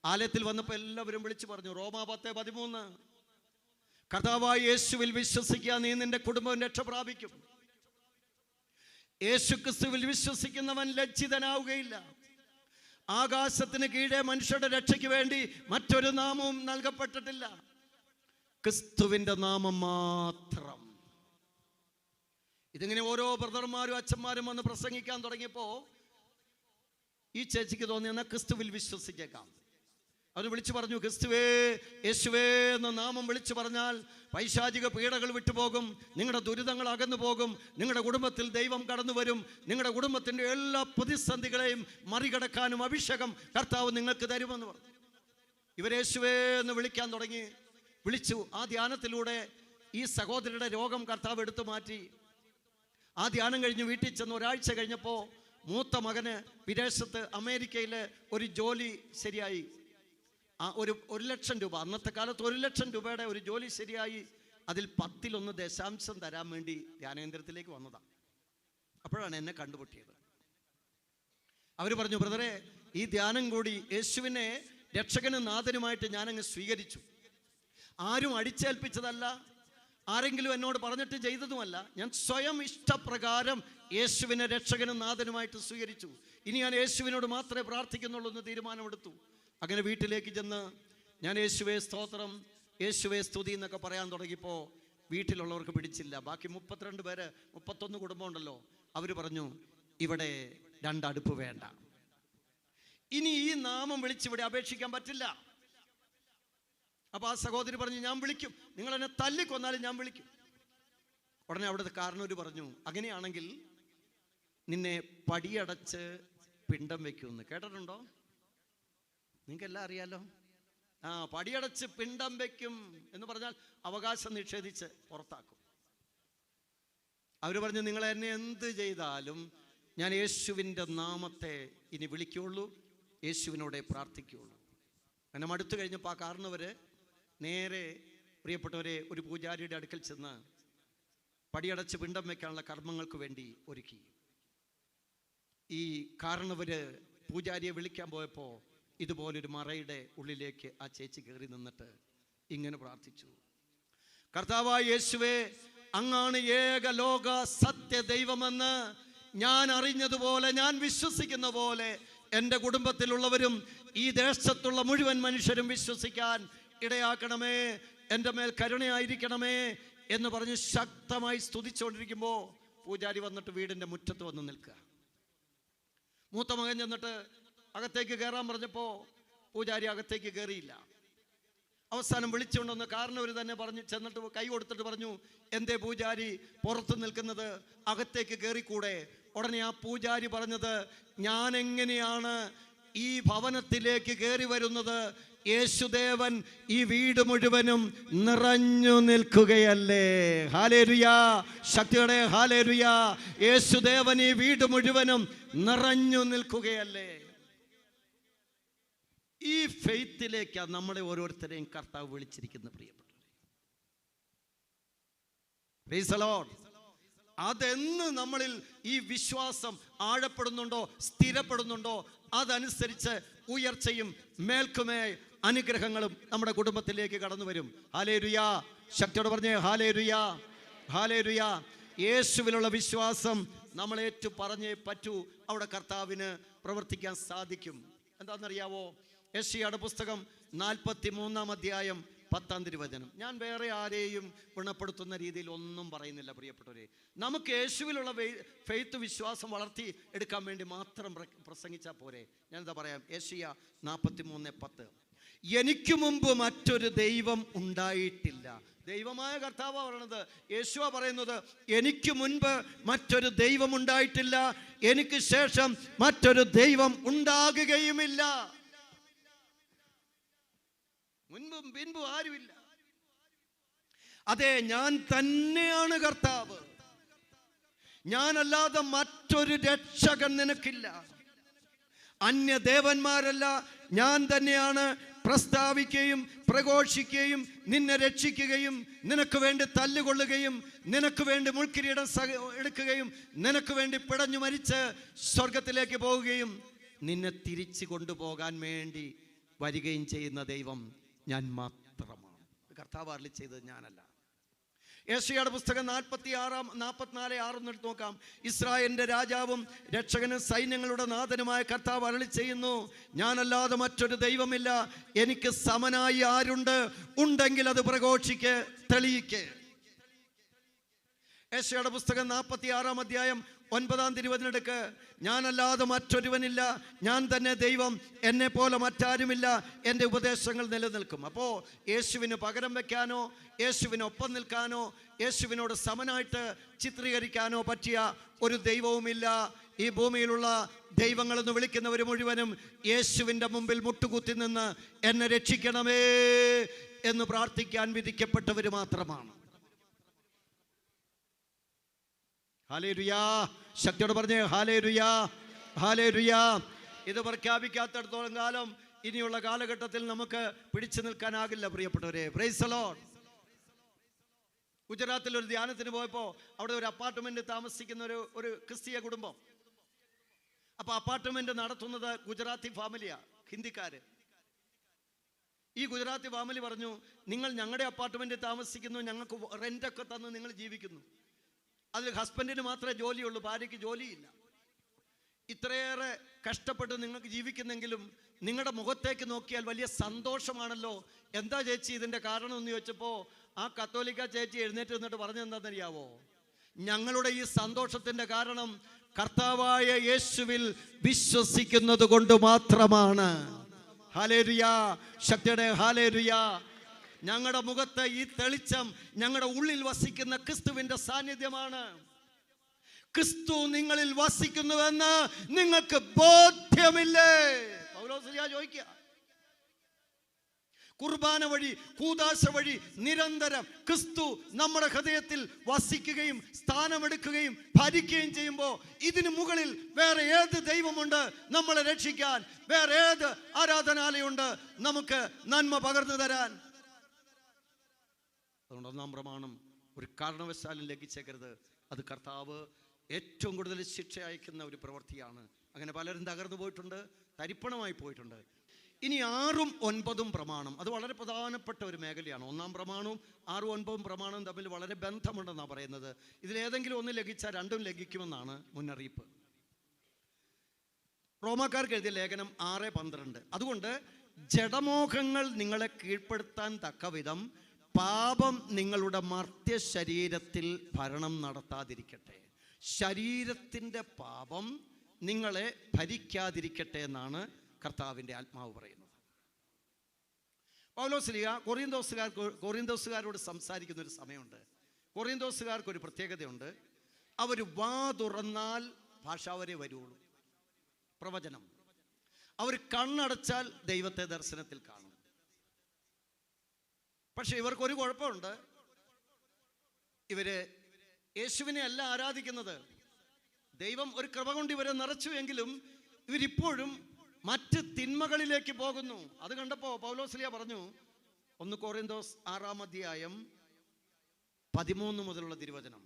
ആലയത്തിൽ വന്നപ്പോൾ എല്ലാവരും വിളിച്ചു പറഞ്ഞു, റോമാ 10:13, കർത്താവായ യേശുവിൽ വിശ്വസിക്കുക, നീ നിന്റെ കുടുംബം രക്ഷ പ്രാപിക്കും. യേശുക്രിസ്തുവിൽ വിശ്വസിക്കുന്നവൻ ലജ്ജിതനാവുകയില്ല. ആകാശത്തിന് കീഴെ മനുഷ്യരുടെ രക്ഷയ്ക്ക് വേണ്ടി മറ്റൊരു നാമവും നൽകപ്പെട്ടിട്ടില്ല, ക്രിസ്തുവിൻ്റെ നാമം മാത്രം. ഇതിങ്ങനെ ഓരോ ബ്രദർമാരും അച്ഛന്മാരും വന്ന് പ്രസംഗിക്കാൻ തുടങ്ങിയപ്പോൾ ഈ ചേച്ചിക്ക് തോന്നിയെന്നാൽ ക്രിസ്തുവിൽ വിശ്വസിച്ചേക്കാം. അവർ വിളിച്ചു പറഞ്ഞു, ക്രിസ്തുവേ യേശുവേ എന്ന നാമം വിളിച്ചു പറഞ്ഞാൽ പൈശാചിക പീഡകൾ വിട്ടുപോകും, നിങ്ങളുടെ ദുരിതങ്ങൾ അകന്നു പോകും, നിങ്ങളുടെ കുടുംബത്തിൽ ദൈവം കടന്നു വരും, നിങ്ങളുടെ കുടുംബത്തിൻ്റെ എല്ലാ പ്രതിസന്ധികളെയും മറികടക്കാനും അഭിഷേകം കർത്താവ് നിങ്ങൾക്ക് തരുമെന്ന് പറഞ്ഞു. ഇവരേശുവേ എന്ന് വിളിക്കാൻ തുടങ്ങി. വിളിച്ചു. ആ ധ്യാനത്തിലൂടെ ഈ സഹോദരിയുടെ രോഗം കർത്താവ് എടുത്തു മാറ്റി. ആ ധ്യാനം കഴിഞ്ഞ് വീട്ടിൽ ചെന്ന് ഒരാഴ്ച കഴിഞ്ഞപ്പോൾ മൂത്ത മകന് വിദേശത്ത് അമേരിക്കയിലെ ഒരു ജോലി ശരിയായി. ആ 1,00,000 രൂപ, അന്നത്തെ കാലത്ത് 1,00,000 രൂപയുടെ ഒരു ജോലി ശരിയായി. അതിൽ 10% തരാൻ വേണ്ടി ധ്യാനകേന്ദ്രത്തിലേക്ക് വന്നതാണ്. അപ്പോഴാണ് എന്നെ കണ്ടുമുട്ടിയത്. അവർ പറഞ്ഞു, ബ്രദറെ, ഈ ധ്യാനം കൂടി യേശുവിനെ രക്ഷകനും നാഥനുമായിട്ട് ഞാനങ്ങ് സ്വീകരിച്ചു. ആരും അടിച്ചേൽപ്പിച്ചതല്ല, ആരെങ്കിലും എന്നോട് പറഞ്ഞിട്ട് ചെയ്തതുമല്ല. ഞാൻ സ്വയം ഇഷ്ടപ്രകാരം യേശുവിനെ രക്ഷകനും നാഥനുമായിട്ട് സ്വീകരിച്ചു. ഇനി ഞാൻ യേശുവിനോട് മാത്രമേ പ്രാർത്ഥിക്കുന്നുള്ളൂ എന്ന് തീരുമാനമെടുത്തു. അങ്ങനെ വീട്ടിലേക്ക് ചെന്ന് ഞാൻ യേശുവേ സ്തോത്രം, യേശുവേ സ്തുതി എന്നൊക്കെ പറയാൻ തുടങ്ങിയപ്പോൾ വീട്ടിലുള്ളവർക്ക് പിടിച്ചില്ല. ബാക്കി 32 പേര്, 31 കുടുംബം ഉണ്ടല്ലോ, അവർ പറഞ്ഞു, ഇവിടെ 2 അടുപ്പ് വേണ്ട, ഇനി ഈ നാമം വിളിച്ചിവിടെ അപേക്ഷിക്കാൻ പറ്റില്ല. അപ്പോൾ ആ സഹോദരി പറഞ്ഞു, ഞാൻ വിളിക്കും, നിങ്ങൾ എന്നെ തല്ലിക്കൊന്നാലും ഞാൻ വിളിക്കും. ഉടനെ അവിടുത്തെ കാരണവർ പറഞ്ഞു, അങ്ങനെയാണെങ്കിൽ നിന്നെ പടിയടച്ച് പിണ്ടം വെക്കുമെന്ന്. കേട്ടിട്ടുണ്ടോ? നിങ്ങൾക്കെല്ലാം അറിയാലോ. പടിയടച്ച് പിണ്ടം വെക്കും എന്ന് പറഞ്ഞാൽ അവകാശം നിഷേധിച്ച് പുറത്താക്കും. അവർ പറഞ്ഞു, നിങ്ങൾ എന്നെ എന്ത് ചെയ്താലും ഞാൻ യേശുവിൻ്റെ നാമത്തെ ഇനി വിളിക്കുകയുള്ളൂ, യേശുവിനോടെ പ്രാർത്ഥിക്കുകയുള്ളൂ. എന്നെ മടുത്തു കഴിഞ്ഞപ്പോൾ ആ കാരണവർ നേരെ പ്രിയപ്പെട്ടവരെ ഒരു പൂജാരിയുടെ അടുക്കൽ ചെന്ന് പടിയടച്ച് പിണ്ടം വയ്ക്കാനുള്ള കർമ്മങ്ങൾക്ക് വേണ്ടി ഒരുക്കി. ഈ കാരണവർ പൂജാരിയെ വിളിക്കാൻ പോയപ്പോൾ ഇതുപോലൊരു മറയുടെ ഉള്ളിലേക്ക് ആ ചേച്ചി കയറി നിന്നിട്ട് ഇങ്ങനെ പ്രാർത്ഥിച്ചു, കർത്താവായ യേശുവേ, അങ്ങാണ് ഏക ലോക സത്യ ദൈവമെന്ന് ഞാൻ അറിഞ്ഞതുപോലെ, ഞാൻ വിശ്വസിക്കുന്ന പോലെ എൻ്റെ കുടുംബത്തിലുള്ളവരും ഈ ദേശത്തുള്ള മുഴുവൻ മനുഷ്യരും വിശ്വസിക്കാൻ ഇടയാക്കണമേ, എൻ്റെ മേൽ കരുണയായിരിക്കണമേ എന്ന് പറഞ്ഞ് ശക്തമായി സ്തുതിച്ചുകൊണ്ടിരിക്കുമ്പോൾ പൂജാരി വന്നിട്ട് വീടിൻ്റെ മുറ്റത്ത് വന്ന് നിൽക്കുക. മൂത്ത മകൻ ചെന്നിട്ട് അകത്തേക്ക് കയറാൻ പറഞ്ഞപ്പോൾ പൂജാരി അകത്തേക്ക് കയറിയില്ല. അവസാനം വിളിച്ചുകൊണ്ടുവന്ന് കാരണവർ തന്നെ പറഞ്ഞു, ചെന്നിട്ട് കൈ കൊടുത്തിട്ട് പറഞ്ഞു, എന്തേ പൂജാരി പുറത്ത് നിൽക്കുന്നത്, അകത്തേക്ക് കയറിക്കൂടെ? ഉടനെ ആ പൂജാരി പറഞ്ഞത്, ഞാൻ എങ്ങനെയാണ് ഈ ഭവനത്തിലേക്ക് കയറി വരുന്നത്? യേശുദേവൻ ഈ വീട് മുഴുവനും നിറഞ്ഞു നിൽക്കുകയല്ലേ. ഹല്ലേലൂയാ, ശക്തിയോടെ ഹല്ലേലൂയാ. യേശുദേവൻ ഈ വീട് മുഴുവനും നിറഞ്ഞു നിൽക്കുകയല്ലേ. ഈ ഫെയ്ത്തിലേക്കാണ് നമ്മളെ ഓരോരുത്തരെയും കർത്താവ് വിളിച്ചിരിക്കുന്നത് പ്രിയപ്പെട്ടവരെ. Praise the Lord. അതെന്ന് നമ്മളിൽ ഈ വിശ്വാസം ആഴപ്പെടുന്നുണ്ടോ, സ്ഥിരപ്പെടുന്നുണ്ടോ, അതനുസരിച്ച് ഉയർച്ചയും മേൽക്കുമേൽ അനുഗ്രഹങ്ങളും നമ്മുടെ കുടുംബത്തിലേക്ക് കടന്നു വരും. ഹല്ലേലൂയാ, ശക്തിയോടെ പറഞ്ഞേ ഹല്ലേലൂയാ, ഹല്ലേലൂയാ. യേശുവിലുള്ള വിശ്വാസം നമ്മൾ ഏറ്റു പറഞ്ഞേ പറ്റൂ. അവിടെ കർത്താവിന് പ്രവർത്തിക്കാൻ സാധിക്കും. എന്താണെന്നറിയാവോ? യെശയ്യായുടെ പുസ്തകം 43-ാം അധ്യായം 10-ാം തിരുവചനം. ഞാൻ വേറെ ആരെയും ഗുണപ്പെടുത്തുന്ന രീതിയിൽ ഒന്നും പറയുന്നില്ല പ്രിയപ്പെട്ടവരെ. നമുക്ക് യേശുവിലുള്ള ഫെയ്ത്ത് വിശ്വാസം വളർത്തി എടുക്കാൻ വേണ്ടി മാത്രം പ്രസംഗിച്ചാൽ പോരെ. ഞാനെന്താ പറയാം? യെശയ്യ 43:10. എനിക്ക് മുമ്പ് മറ്റൊരു ദൈവം ഉണ്ടായിട്ടില്ല. ദൈവമായ കർത്താവാണ് പറയണത്. യേശുവ പറയുന്നത്, എനിക്ക് മുൻപ് മറ്റൊരു ദൈവം ഉണ്ടായിട്ടില്ല, എനിക്ക് ശേഷം മറ്റൊരു ദൈവം ഉണ്ടാകുകയുമില്ല. മുൻപും പിൻപും ആരുമില്ല. അതെ, ഞാൻ തന്നെയാണ് കർത്താവ്. ഞാനല്ലാതെ മറ്റൊരു രക്ഷകൻ നിനക്കില്ല. അന്യദേവന്മാരല്ല, ഞാൻ തന്നെയാണ് പ്രസ്താവിക്കുകയും പ്രഘോഷിക്കുകയും നിന്നെ രക്ഷിക്കുകയും നിനക്ക് വേണ്ടി തല്ലുകൊള്ളുകയും നിനക്ക് വേണ്ടി മുൾക്കിരീടം എടുക്കുകയും നിനക്ക് വേണ്ടി പിടഞ്ഞു മരിച്ച് സ്വർഗത്തിലേക്ക് പോവുകയും നിന്നെ തിരിച്ചു കൊണ്ടുപോകാൻ വേണ്ടി വരികയും ചെയ്യുന്ന ദൈവം ഞാൻ മാത്രമാണ്. കർത്താവ് അരുളി ചെയ്തത് ഞാനല്ല. യെശയ്യായുടെ പുസ്തകം 44:6 എടുത്ത് നോക്കാം. ഇസ്രായേലിന്റെ രാജാവും രക്ഷകനും സൈന്യങ്ങളുടെ നാഥനുമായ കർത്താവ് അരുളി ചെയ്യുന്നു, ഞാനല്ലാതെ മറ്റൊരു ദൈവമില്ല, എനിക്ക് സമനായി ആരുണ്ട്? ഉണ്ടെങ്കിൽ അത് പ്രഘോഷിക്ക്, തെളിയിക്ക്. യെശയ്യായുടെ പുസ്തകം 46-ാം അധ്യായം 9-ാം തിരുവചനമെടുക്ക്. ഞാനല്ലാതെ മറ്റൊരുവനില്ല, ഞാൻ തന്നെ ദൈവം, എന്നെ പോലെ മറ്റാരുമില്ല, എൻ്റെ ഉപദേശങ്ങൾ നിലനിൽക്കും. അപ്പോൾ യേശുവിന് പകരം വയ്ക്കാനോ യേശുവിനൊപ്പം നിൽക്കാനോ യേശുവിനോട് സമനായിട്ട് ചിത്രീകരിക്കാനോ പറ്റിയ ഒരു ദൈവവുമില്ല. ഈ ഭൂമിയിലുള്ള ദൈവങ്ങളെന്ന് വിളിക്കുന്നവർ മുഴുവനും യേശുവിൻ്റെ മുമ്പിൽ മുട്ടുകുത്തി നിന്ന് എന്നെ രക്ഷിക്കണമേ എന്ന് പ്രാർത്ഥിക്കാൻ വിധിക്കപ്പെട്ടവർ മാത്രമാണ്. ഹല്ലേലൂയാ! ശക്തിയോടെ പറഞ്ഞേ ഹല്ലേലൂയാ, ഹല്ലേലൂയാ. ഇത് പ്രഖ്യാപിക്കാത്തിടത്തോളം കാലം ഇനിയുള്ള കാലഘട്ടത്തിൽ നമുക്ക് പിടിച്ചു നിൽക്കാനാകില്ല പ്രിയപ്പെട്ടവരെ. Praise the Lord. ഗുജറാത്തിൽ ഒരു ധ്യാനത്തിന് പോയപ്പോൾ അവിടെ ഒരു അപ്പാർട്ട്മെന്റ് താമസിക്കുന്ന ഒരു ക്രിസ്തീയ കുടുംബം. അപ്പൊ അപ്പാർട്ട്മെന്റ് നടത്തുന്നത് ഗുജറാത്തി ഫാമിലിയാ, ഹിന്ദിക്കാര്. ഈ ഗുജറാത്തി ഫാമിലി പറഞ്ഞു, നിങ്ങൾ ഞങ്ങളുടെ അപ്പാർട്ട്മെന്റിൽ താമസിക്കുന്നു, ഞങ്ങൾക്ക് റെന്റൊക്കെ തന്ന് നിങ്ങൾ ജീവിക്കുന്നു. അതിൽ ഹസ്ബൻഡിന് മാത്രമേ ജോലിയുള്ളൂ, ഭാര്യയ്ക്ക് ജോലിയില്ല. ഇത്രയേറെ കഷ്ടപ്പെട്ട് നിങ്ങൾക്ക് ജീവിക്കുന്നെങ്കിലും നിങ്ങളുടെ മുഖത്തേക്ക് നോക്കിയാൽ വലിയ സന്തോഷമാണല്ലോ. എന്താ ചേച്ചി ഇതിൻ്റെ കാരണം എന്ന് ചോദിച്ചപ്പോൾ ആ കത്തോലിക്ക ചേച്ചി എഴുന്നേറ്റ് നിന്നിട്ട് പറഞ്ഞെന്താണെന്നറിയാവോ? ഞങ്ങളുടെ ഈ സന്തോഷത്തിൻ്റെ കാരണം കർത്താവായ യേശുവിൽ വിശ്വസിക്കുന്നത് കൊണ്ട് മാത്രമാണ്. ഹല്ലേലൂയാ! ശക്തിയുടെ ഹല്ലേലൂയാ! ഞങ്ങളുടെ മുഖത്ത് ഈ തെളിച്ചം ഞങ്ങളുടെ ഉള്ളിൽ വസിക്കുന്ന ക്രിസ്തുവിന്റെ സാന്നിധ്യമാണ്. ക്രിസ്തു നിങ്ങളിൽ വസിക്കുന്നുവെന്ന് നിങ്ങൾക്ക് ബോധ്യമില്ലേ? പൗലോസ് ചോദിക്കുക. കുർബാന വഴി, കൂദാശ വഴി നിരന്തരം ക്രിസ്തു നമ്മുടെ ഹൃദയത്തിൽ വസിക്കുകയും സ്ഥാനമെടുക്കുകയും ഭരിക്കുകയും ചെയ്യുമ്പോൾ ഇതിന് മുകളിൽ വേറെ ഏത് ദൈവമുണ്ട് നമ്മളെ രക്ഷിക്കാൻ? വേറെ ഏത് ആരാധനാലയമുണ്ട് നമുക്ക് നന്മ പകർന്നു തരാൻ? അതുകൊണ്ട് 1-ാം പ്രമാണം ഒരു കാരണവശാലും ലംഘിച്ചേക്കരുത്. അത് കർത്താവ് ഏറ്റവും കൂടുതൽ ശിക്ഷ അയക്കുന്ന ഒരു പ്രവൃത്തിയാണ്. അങ്ങനെ പലരും തകർന്നു പോയിട്ടുണ്ട്, തരിപ്പണമായി പോയിട്ടുണ്ട്. ഇനി 6ഉം 9ഉം പ്രമാണം, അത് വളരെ പ്രധാനപ്പെട്ട ഒരു മേഖലയാണ്. 1-ാം പ്രമാണവും 6ഉം 9ഉം പ്രമാണവും തമ്മിൽ വളരെ ബന്ധമുണ്ടെന്നാണ് പറയുന്നത്. ഇതിലേതെങ്കിലും ഒന്ന് ലംഘിച്ചാൽ രണ്ടും ലംഘിക്കുമെന്നാണ് മുന്നറിയിപ്പ്. റോമാക്കാർക്ക് എഴുതിയ ലേഖനം 6:12. അതുകൊണ്ട് ജഡമോഹങ്ങൾ നിങ്ങളെ കീഴ്പ്പെടുത്താൻ തക്കവിധം പാപം നിങ്ങളുടെ മർത്യ ശരീരത്തിൽ ഭരണം നടത്താതിരിക്കട്ടെ. ശരീരത്തിൻ്റെ പാപം നിങ്ങളെ ഭരിക്കാതിരിക്കട്ടെ എന്നാണ് കർത്താവിൻ്റെ ആത്മാവ് പറയുന്നത്. പൗലോസ്ലീഹ കൊറിന്തോസുകാരോട് സംസാരിക്കുന്ന ഒരു സമയമുണ്ട്. കൊറിന്തോസുകാർക്ക് ഒരു പ്രത്യേകതയുണ്ട്. അവർ വാ തുറന്നാൽ ഭാഷാവരെ വരുള്ളൂ, പ്രവചനം. അവർ കണ്ണടച്ചാൽ ദൈവത്തെ ദർശനത്തിൽ കാണും. പക്ഷെ ഇവർക്കൊരു കുഴപ്പമുണ്ട്. ഇവര് യേശുവിനെ അല്ല ആരാധിക്കുന്നത്. ദൈവം ഒരു കൃപ കൊണ്ട് ഇവരെ നിറച്ചു എങ്കിലും ഇവരിപ്പോഴും മറ്റ് തിന്മകളിലേക്ക് പോകുന്നു. അത് കണ്ടപ്പോൾ പൗലോസ്ലീഹ പറഞ്ഞു, 1 കൊറിന്തോസ് 6-ാം അധ്യായം 13 മുതലുള്ള തിരുവചനം,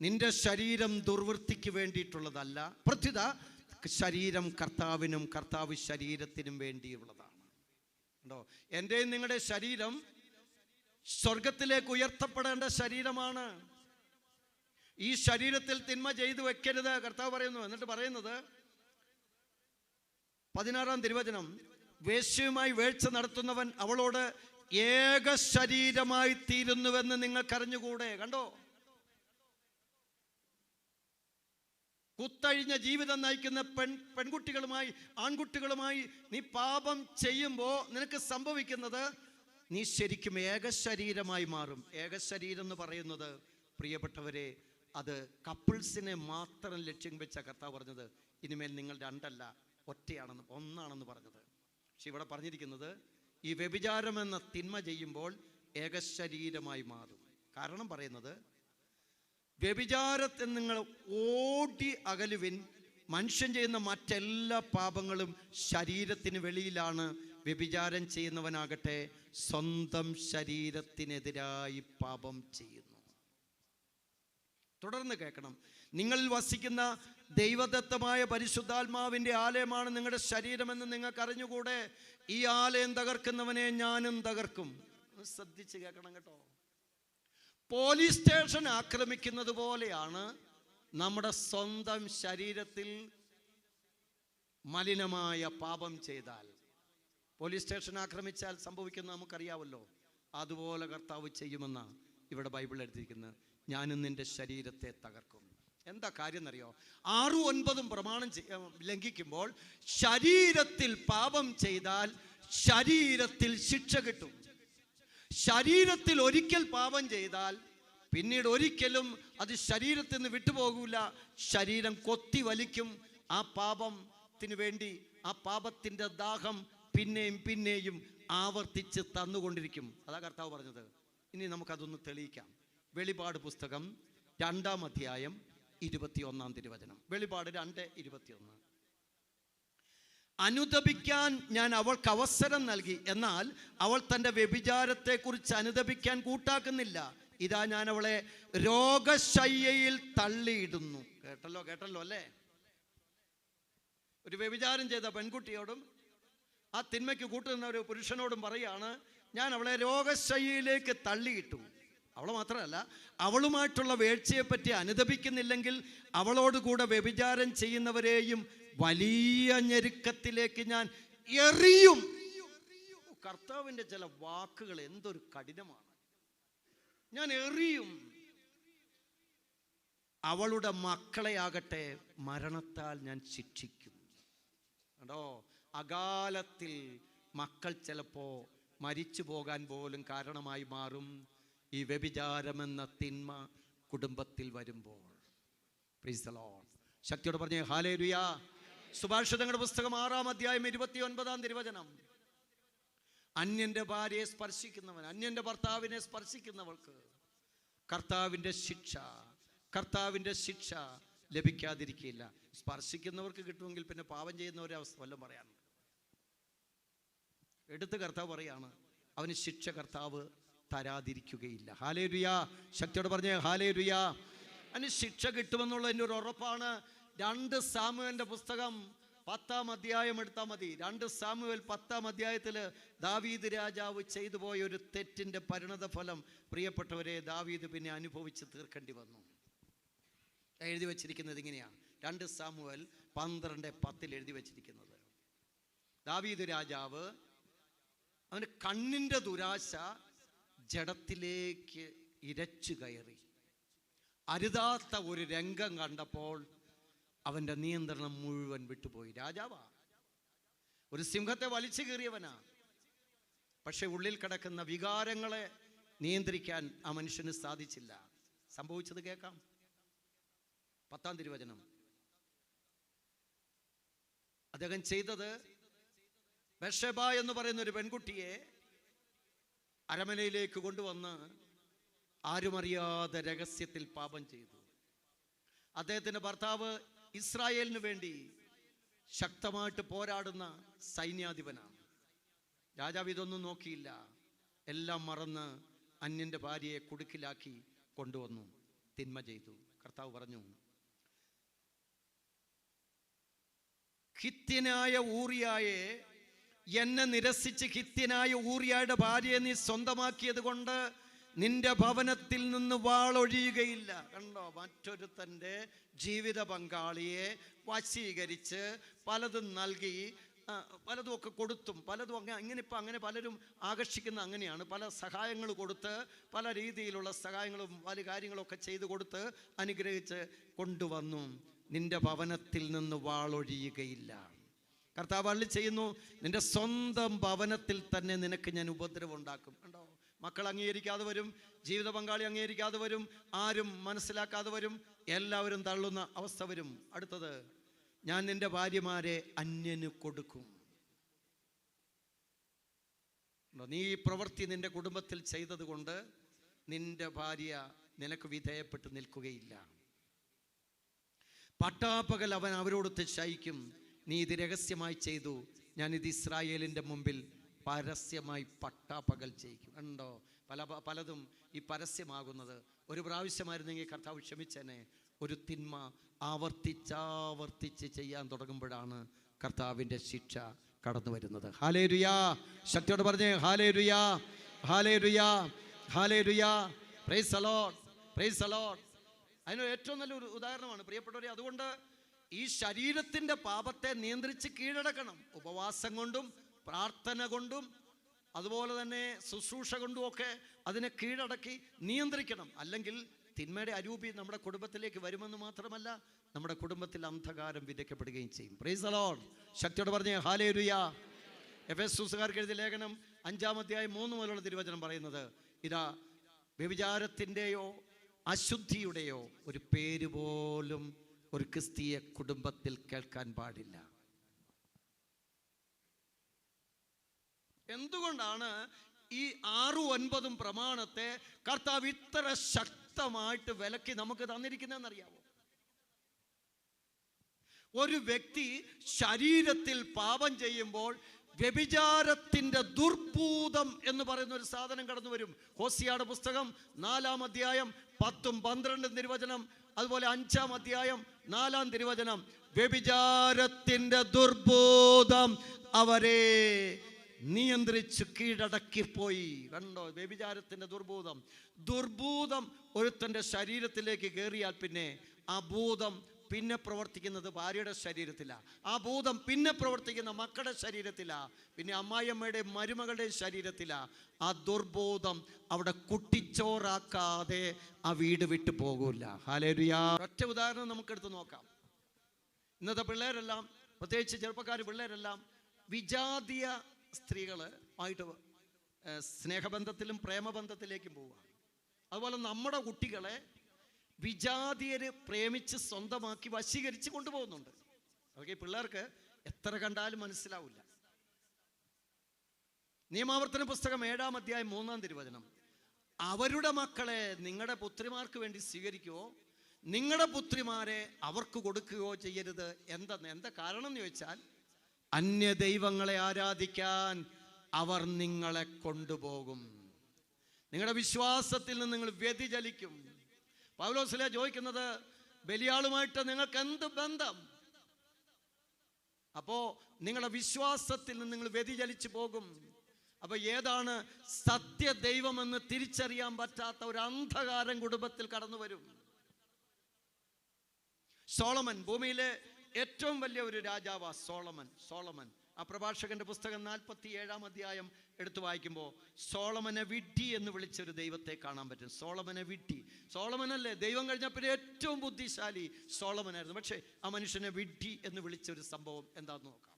നിന്റെ ശരീരം ദുർവൃത്തിക്ക് വേണ്ടിയിട്ടുള്ളതല്ല, പ്രത്യുത ശരീരം കർത്താവിനും കർത്താവ് ശരീരത്തിനും വേണ്ടിയുള്ളതാണ്. ഉണ്ടോ? എൻ്റെയും നിങ്ങളുടെ ശരീരം സ്വർഗത്തിലേക്ക് ഉയർത്തപ്പെടേണ്ട ശരീരമാണ്. ഈ ശരീരത്തിൽ തിന്മ ചെയ്തു വെക്കരുത് കർത്താവ് പറയുന്നു. എന്നിട്ട് പറയുന്നത് 16-ാം തിരുവചനം, വേശ്യയുമായി വേഴ്ച നടത്തുന്നവൻ അവളോട് ഏക ശരീരമായി തീരുന്നുവെന്ന് നിങ്ങൾക്കറിഞ്ഞുകൂടെ. കണ്ടോ? കുത്തഴിഞ്ഞ ജീവിതം നയിക്കുന്ന പെൺകുട്ടികളുമായി ആൺകുട്ടികളുമായി നീ പാപം ചെയ്യുമ്പോൾ നിനക്ക് സംഭവിക്കുന്നത്, നീ ശരിക്കും ഏകശരീരമായി മാറും. ഏകശരീരം എന്ന് പറയുന്നത് പ്രിയപ്പെട്ടവരെ, അത് കപ്പിൾസിനെ മാത്രം ലക്ഷ്യം വെച്ച കർത്താവ് പറഞ്ഞത്, ഇനിമേൽ നിങ്ങൾ രണ്ടല്ല ഒന്നാണെന്ന് പറഞ്ഞത്. പക്ഷെ ഇവിടെ പറഞ്ഞിരിക്കുന്നത് ഈ വ്യഭിചാരം എന്ന തിന്മ ചെയ്യുമ്പോൾ ഏകശരീരമായി മാറും. കാരണം പറയുന്നത്, വ്യഭിചാരത്തിൽ നിങ്ങൾ ഓടി അകലുവിൻ. മനുഷ്യൻ ചെയ്യുന്ന മറ്റെല്ലാ പാപങ്ങളും ശരീരത്തിന് വെളിയിലാണ്. വ്യഭിചാരം ചെയ്യുന്നവനാകട്ടെ സ്വന്തം ശരീരത്തിനെതിരായി പാപം ചെയ്യുന്നു. തുടർന്ന് കേൾക്കണം, നിങ്ങളിൽ വസിക്കുന്ന ദൈവദത്തമായ പരിശുദ്ധാത്മാവിൻ്റെ ആലയമാണ് നിങ്ങളുടെ ശരീരമെന്ന് നിങ്ങൾക്ക് അറിഞ്ഞുകൂടെ. ഈ ആലയം തകർക്കുന്നവനെ ഞാനും തകർക്കും. ശ്രദ്ധിച്ച് കേൾക്കണം കേട്ടോ. പോലീസ് സ്റ്റേഷൻ ആക്രമിക്കുന്നത് പോലെയാണ് നമ്മുടെ സ്വന്തം ശരീരത്തിൽ മലിനമായ പാപം ചെയ്താൽ. പോലീസ് സ്റ്റേഷൻ ആക്രമിച്ചാൽ സംഭവിക്കുന്നത് നമുക്കറിയാമല്ലോ. അതുപോലെ കർത്താവ് ചെയ്യുമെന്നാണ് ഇവിടെ ബൈബിൾ എഴുതിയിരിക്കുന്നത്. ഞാനും നിന്റെ ശരീരത്തെ തകർക്കും. എന്താ കാര്യം എന്നറിയോ? 6, 9 പ്രമാണം ലംഘിക്കുമ്പോൾ ശരീരത്തിൽ പാപം ചെയ്താൽ ശരീരത്തിൽ ശിക്ഷ കിട്ടും. ശരീരത്തിൽ ഒരിക്കൽ പാപം ചെയ്താൽ പിന്നീട് ഒരിക്കലും അത് ശരീരത്തിൽ നിന്ന് വിട്ടുപോകൂല. ശരീരം കൊത്തി വലിക്കും. ആ പാപത്തിന് വേണ്ടി ആ പാപത്തിൻ്റെ ദാഹം പിന്നെയും പിന്നെയും ആവർത്തിച്ച് തന്നുകൊണ്ടിരിക്കും. അതാ കർത്താവ് പറഞ്ഞത്. ഇനി നമുക്കതൊന്ന് തെളിയിക്കാം. വെളിപാട് പുസ്തകം 2-ാം അധ്യായം 21-ാം തിരുവചനം. വെളിപാട് 2:21. അനുതപിക്കാൻ ഞാൻ അവൾക്ക് അവസരം നൽകി, എന്നാൽ അവൾ തൻ്റെ വ്യഭിചാരത്തെക്കുറിച്ച് അനുതപിക്കാൻ കൂട്ടാക്കുന്നില്ല. ഇതാ ഞാൻ അവളെ രോഗശയ്യയിൽ തള്ളിയിടുന്നു. കേട്ടല്ലോ അല്ലേ? ഒരു വ്യഭിചാരം ചെയ്ത പെൺകുട്ടിയോടും ആ തിന്മയ്ക്ക് കൂട്ടുന്ന ഒരു പുരുഷനോടും പറയാണ്, ഞാൻ അവളെ രോഗശയ്യയിലേക്ക് തള്ളിയിട്ടു. അവൾ മാത്രമല്ല, അവളുമായിട്ടുള്ള വീഴ്ചയെപ്പറ്റി അനുതപിക്കുന്നില്ലെങ്കിൽ അവളോടുകൂടെ വ്യഭിചാരം ചെയ്യുന്നവരെയും വലിയ ഞെരുക്കത്തിലേക്ക് ഞാൻ എറിയും. കർത്താവിൻ്റെ ചില വാക്കുകൾ എന്തൊരു കഠിനമാണ്. ഞാൻ എറിയും. അവളുടെ മക്കളെയാകട്ടെ മരണത്താൽ ഞാൻ ശിക്ഷിക്കും. കണ്ടോ, അകാലത്തിൽ മക്കൾ ചിലപ്പോൾ മരിച്ചു പോകാൻ പോലും കാരണമായി മാറും ഈ വ്യഭിചാരമെന്ന തിന്മ കുടുംബത്തിൽ വരുമ്പോൾ. Praise the Lord. ശക്തിയോട് പറഞ്ഞേ ഹല്ലേലൂയ. സുഭാഷിതങ്ങളുടെ പുസ്തകം 6-ാം അധ്യായം 29-ാം തിരുവചനം. അന്യന്റെ ഭാര്യയെ സ്പർശിക്കുന്നവൻ, അന്യന്റെ ഭർത്താവിനെ സ്പർശിക്കുന്നവൾക്ക് കർത്താവിൻ്റെ ശിക്ഷ ലഭിക്കാതിരിക്കില്ല. സ്പർശിക്കുന്നവർക്ക് കിട്ടുമെങ്കിൽ പിന്നെ പാപം ചെയ്യുന്നവരെ അവസ്ഥ വല്ലതും പറയാനുണ്ട്? എടുത്ത് കർത്താവ് പറയാണ്, അവന് ശിക്ഷ കർത്താവ് തരാതിരിക്കുകയില്ല. ഹല്ലേലൂയ. ശക്തിയോട് പറഞ്ഞേ ഹല്ലേലൂയ. അതിന് ശിക്ഷ കിട്ടുമെന്നുള്ളതിൻ്റെ ഒരു ഉറപ്പാണ് 2 സാമുവേലിൻ്റെ പുസ്തകം 10-ാം അധ്യായം എടുത്താൽ മതി. 2 സാമുവേൽ 10-ാം അധ്യായത്തിൽ ദാവീദ് രാജാവ് ചെയ്തു പോയ ഒരു തെറ്റിൻ്റെ പരിണതഫലം പ്രിയപ്പെട്ടവരെ ദാവീദ് പിന്നെ അനുഭവിച്ച് തീർക്കേണ്ടി വന്നു. എഴുതി വച്ചിരിക്കുന്നത് ഇങ്ങനെയാണ്. 2 സാമുവേൽ 12:10 എഴുതി വച്ചിരിക്കുന്നത്, ദാവീദ് രാജാവ് അവന് കണ്ണിൻ്റെ ദുരാശ ജഡത്തിലേക്ക് ഇരച്ചു കയറി. അരുതാത്ത ഒരു രംഗം കണ്ടപ്പോൾ അവൻ്റെ നിയന്ത്രണം മുഴുവൻ വിട്ടുപോയി. രാജാവാ, ഒരു സിംഹത്തെ വലിച്ചു കീറിയവനാ. പക്ഷെ ഉള്ളിൽ കിടക്കുന്ന വികാരങ്ങളെ നിയന്ത്രിക്കാൻ ആ മനുഷ്യന് സാധിച്ചില്ല. സംഭവിച്ചത് കേൾക്കാം. 10-ാം തിരുവചനം. അദ്ദേഹം ചെയ്തത്, ബത്ശേബ എന്ന് പറയുന്ന ഒരു പെൺകുട്ടിയെ അരമനയിലേക്ക് കൊണ്ടുവന്ന് ആരുമറിയാതെ രഹസ്യത്തിൽ പാപം ചെയ്തു. അദ്ദേഹത്തിൻ്റെ ഭർത്താവ് ഇസ്രായേലിന് വേണ്ടി ശക്തമായിട്ട് പോരാടുന്ന സൈന്യാധിപനാണ്. രാജാവ് ഇതൊന്നും നോക്കിയില്ല. എല്ലാം മറന്ന് അന്യൻ്റെ ഭാര്യയെ കുടുക്കിലാക്കി കൊണ്ടുവന്നു തിന്മ ചെയ്തു. കർത്താവ് പറഞ്ഞു, ഹിത്യനായ ഊറിയായെ എന്നെ നിരസിച്ച് ഹിത്യനായ ഊറിയായുടെ ഭാര്യയെ നീ സ്വന്തമാക്കിയത് കൊണ്ട് നിന്റെ ഭവനത്തിൽ നിന്ന് വാളൊഴിയുകയില്ല. കണ്ടോ, മറ്റൊരുത്തൻ്റെ ജീവിത പങ്കാളിയെ വശീകരിച്ച് പലതും നൽകി, പലതും ഒക്കെ കൊടുത്തും പലതും അങ്ങനെ പലരും ആകർഷിക്കുന്ന അങ്ങനെയാണ്. പല സഹായങ്ങൾ കൊടുത്ത്, പല രീതിയിലുള്ള സഹായങ്ങളും പല കാര്യങ്ങളൊക്കെ ചെയ്തു കൊടുത്ത് അനുഗ്രഹിച്ച് കൊണ്ടുവന്നു. നിന്റെ ഭവനത്തിൽ നിന്ന് വാളൊഴിയുകയില്ല. കർത്താവ് അരുളി ചെയ്യുന്നു, നിന്റെ സ്വന്തം ഭവനത്തിൽ തന്നെ നിനക്ക് ഞാൻ ഉപദ്രവം ഉണ്ടാക്കും. കണ്ടോ, മക്കൾ അംഗീകരിക്കാതെ വരും, ജീവിത പങ്കാളി അംഗീകരിക്കാതെ വരും, ആരും മനസ്സിലാക്കാതെ വരും, എല്ലാവരും തള്ളുന്ന അവസ്ഥ വരും. അടുത്തത്, ഞാൻ നിന്റെ ഭാര്യമാരെ അന്യന് കൊടുക്കും. നീ ഈ പ്രവൃത്തി നിന്റെ കുടുംബത്തിൽ ചെയ്തത് കൊണ്ട് നിന്റെ ഭാര്യ നിനക്ക് വിധേയപ്പെട്ട് നിൽക്കുകയില്ല. പട്ടാപ്പകൽ അവൻ അവരോടൊത്ത് ശയിക്കും. നീ ഇത് രഹസ്യമായി ചെയ്തു, ഞാനിത് ഇസ്രായേലിൻ്റെ മുമ്പിൽ പരസ്യമായി പട്ടാപ്പകൽ ചെയ്യിക്കും. കണ്ടോ, പലതും ഈ പരസ്യമാകുന്നത്. ഒരു പ്രാവശ്യമായിരുന്നെങ്കിൽ കർത്താവ് ക്ഷമിച്ചേനെ. ഒരു തിന്മ ആവർത്തിച്ച് ചെയ്യാൻ തുടങ്ങുമ്പോഴാണ് കർത്താവിൻ്റെ ശിക്ഷ കടന്നു വരുന്നത്. ഹല്ലേലൂയ. ശക്തിയോട് പറഞ്ഞേ hallelujah, hallelujah, hallelujah. Praise the Lord, praise the Lord. അതിന് ഏറ്റവും നല്ലൊരു ഉദാഹരണമാണ് പ്രിയപ്പെട്ടവരെ. അതുകൊണ്ട് ഈ ശരീരത്തിൻ്റെ പാപത്തെ നിയന്ത്രിച്ച് കീഴടക്കണം. ഉപവാസം കൊണ്ടും പ്രാർത്ഥന കൊണ്ടും അതുപോലെ തന്നെ ശുശ്രൂഷ കൊണ്ടും ഒക്കെ അതിനെ കീഴടക്കി നിയന്ത്രിക്കണം. അല്ലെങ്കിൽ തിന്മയുടെ അരൂപി നമ്മുടെ കുടുംബത്തിലേക്ക് വരുമെന്ന് മാത്രമല്ല, നമ്മുടെ കുടുംബത്തിൽ അന്ധകാരം വിതയ്ക്കപ്പെടുകയും ചെയ്യും. Praise the Lord. ശക്തിയോടെ പറഞ്ഞേ ഹല്ലേലൂയ. എഫെസൂസുകാർക്ക് എഴുതിയ ലേഖനം 5-ാം അധ്യായം 3 മുതലുള്ള തിരുവചനം പറയുന്നത് ഇതാ, വ്യഭിചാരത്തിൻ്റെയോ അശുദ്ധിയുടെയോ ഒരു പേര് പോലും ഒരു ക്രിസ്തീയ കുടുംബത്തിൽ കേൾക്കാൻ പാടില്ല. എന്തുകൊണ്ടാണ് ഈ 6-9 പ്രമാണത്തെ കർത്താവ് ഇത്ര ശക്തമായിട്ട് വിലക്കി നമുക്ക് തന്നിരിക്കുന്നതെന്നറിയാമോ? ഒരു വ്യക്തി ശരീരത്തിൽ പാപം ചെയ്യുമ്പോൾ വ്യഭിചാരത്തിന്റെ ദുർഭൂതം എന്ന് പറയുന്ന ഒരു സാധനം കടന്നു വരും. ഹോസിയയുടെ പുസ്തകം 4-ാം അധ്യായം 10-12 തിരുവചനം, അതുപോലെ 5-ാം അധ്യായം 4-ാം തിരുവചനം, വ്യഭിചാരത്തിന്റെ ദുർഭൂതം അവരെ നിയന്ത്രിച്ച് കീഴടക്കിപ്പോയി. കണ്ടോ, വ്യഭിചാരത്തിന്റെ ദുർഭൂതം ഒരുത്തൻ്റെ ശരീരത്തിലേക്ക് കയറിയാൽ പിന്നെ ആ ഭൂതം പിന്നെ പ്രവർത്തിക്കുന്നത് ഭാര്യയുടെ ശരീരത്തിലാണ്, ആ ഭൂതം പിന്നെ പ്രവർത്തിക്കുന്ന മക്കളുടെ ശരീരത്തിലാണ്, പിന്നെ അമ്മായിയമ്മയുടെ മരുമകളുടെ ശരീരത്തിലാണ്. ആ ദുർബോധം അവിടെ കുട്ടിച്ചോറാക്കാതെ ആ വീട് വിട്ടു പോകൂല. ഹല്ലേലൂയ. ഒറ്റ ഉദാഹരണം നമുക്കെടുത്ത് നോക്കാം. ഇന്നത്തെ പിള്ളേരെല്ലാം, പ്രത്യേകിച്ച് ചെറുപ്പക്കാർ പിള്ളേരെല്ലാം വിജാതീയ സ്ത്രീകളുമായിട്ട് സ്നേഹബന്ധത്തിലും പ്രേമബന്ധത്തിലേക്കും പോവുക. അതുപോലെ നമ്മുടെ കുട്ടികളെ വിജാതീയര് പ്രേമിച്ച് സ്വന്തമാക്കി വശീകരിച്ച് കൊണ്ടുപോകുന്നുണ്ട്. അതൊക്കെ ഈ പിള്ളേർക്ക് എത്ര കണ്ടാലും മനസ്സിലാവില്ല. നിയമാവർത്തന പുസ്തകം 7-ാം അധ്യായം 3-ാം തിരുവചനം, അവരുടെ മക്കളെ നിങ്ങളുടെ പുത്രിമാർക്ക് വേണ്ടി സ്വീകരിക്കുകയോ നിങ്ങളുടെ പുത്രിമാരെ അവർക്ക് കൊടുക്കുകയോ ചെയ്യരുത്. എന്താ കാരണം എന്ന് ചോദിച്ചാൽ, അന്യ ദൈവങ്ങളെ ആരാധിക്കാൻ അവർ നിങ്ങളെ കൊണ്ടുപോകും, നിങ്ങളുടെ വിശ്വാസത്തിൽ നിന്ന് നിങ്ങൾ വ്യതിചലിക്കും. പൗലോസിലെ ചോദിക്കുന്നത്, ബലിയാളുമായിട്ട് നിങ്ങൾക്ക് എന്ത് ബന്ധം? അപ്പോ നിങ്ങളുടെ വിശ്വാസത്തിൽ നിന്ന് നിങ്ങൾ വ്യതിചലിച്ചു പോകും. അപ്പൊ ഏതാണ് സത്യദൈവമെന്ന് തിരിച്ചറിയാൻ പറ്റാത്ത ഒരു അന്ധകാരം കുടുംബത്തിൽ കടന്നു വരും. സോളമൻ, ഭൂമിയിലെ ഏറ്റവും വലിയ ഒരു രാജാവാ സോളമൻ. ആ പ്രഭാഷകന്റെ പുസ്തകം 47-ാം അധ്യായം എടുത്തു വായിക്കുമ്പോൾ സോളമനെ വിഡ്ഢി എന്ന് വിളിച്ചൊരു ദൈവത്തെ കാണാൻ പറ്റും. സോളമനെ വിഡ്ഢി. സോളമനല്ലേ ദൈവം കഴിഞ്ഞപ്പോൾ ഏറ്റവും ബുദ്ധിശാലി സോളമനായിരുന്നു. പക്ഷേ ആ മനുഷ്യനെ വിഡ്ഢി എന്ന് വിളിച്ചൊരു സംഭവം എന്താണെന്ന് നോക്കാം.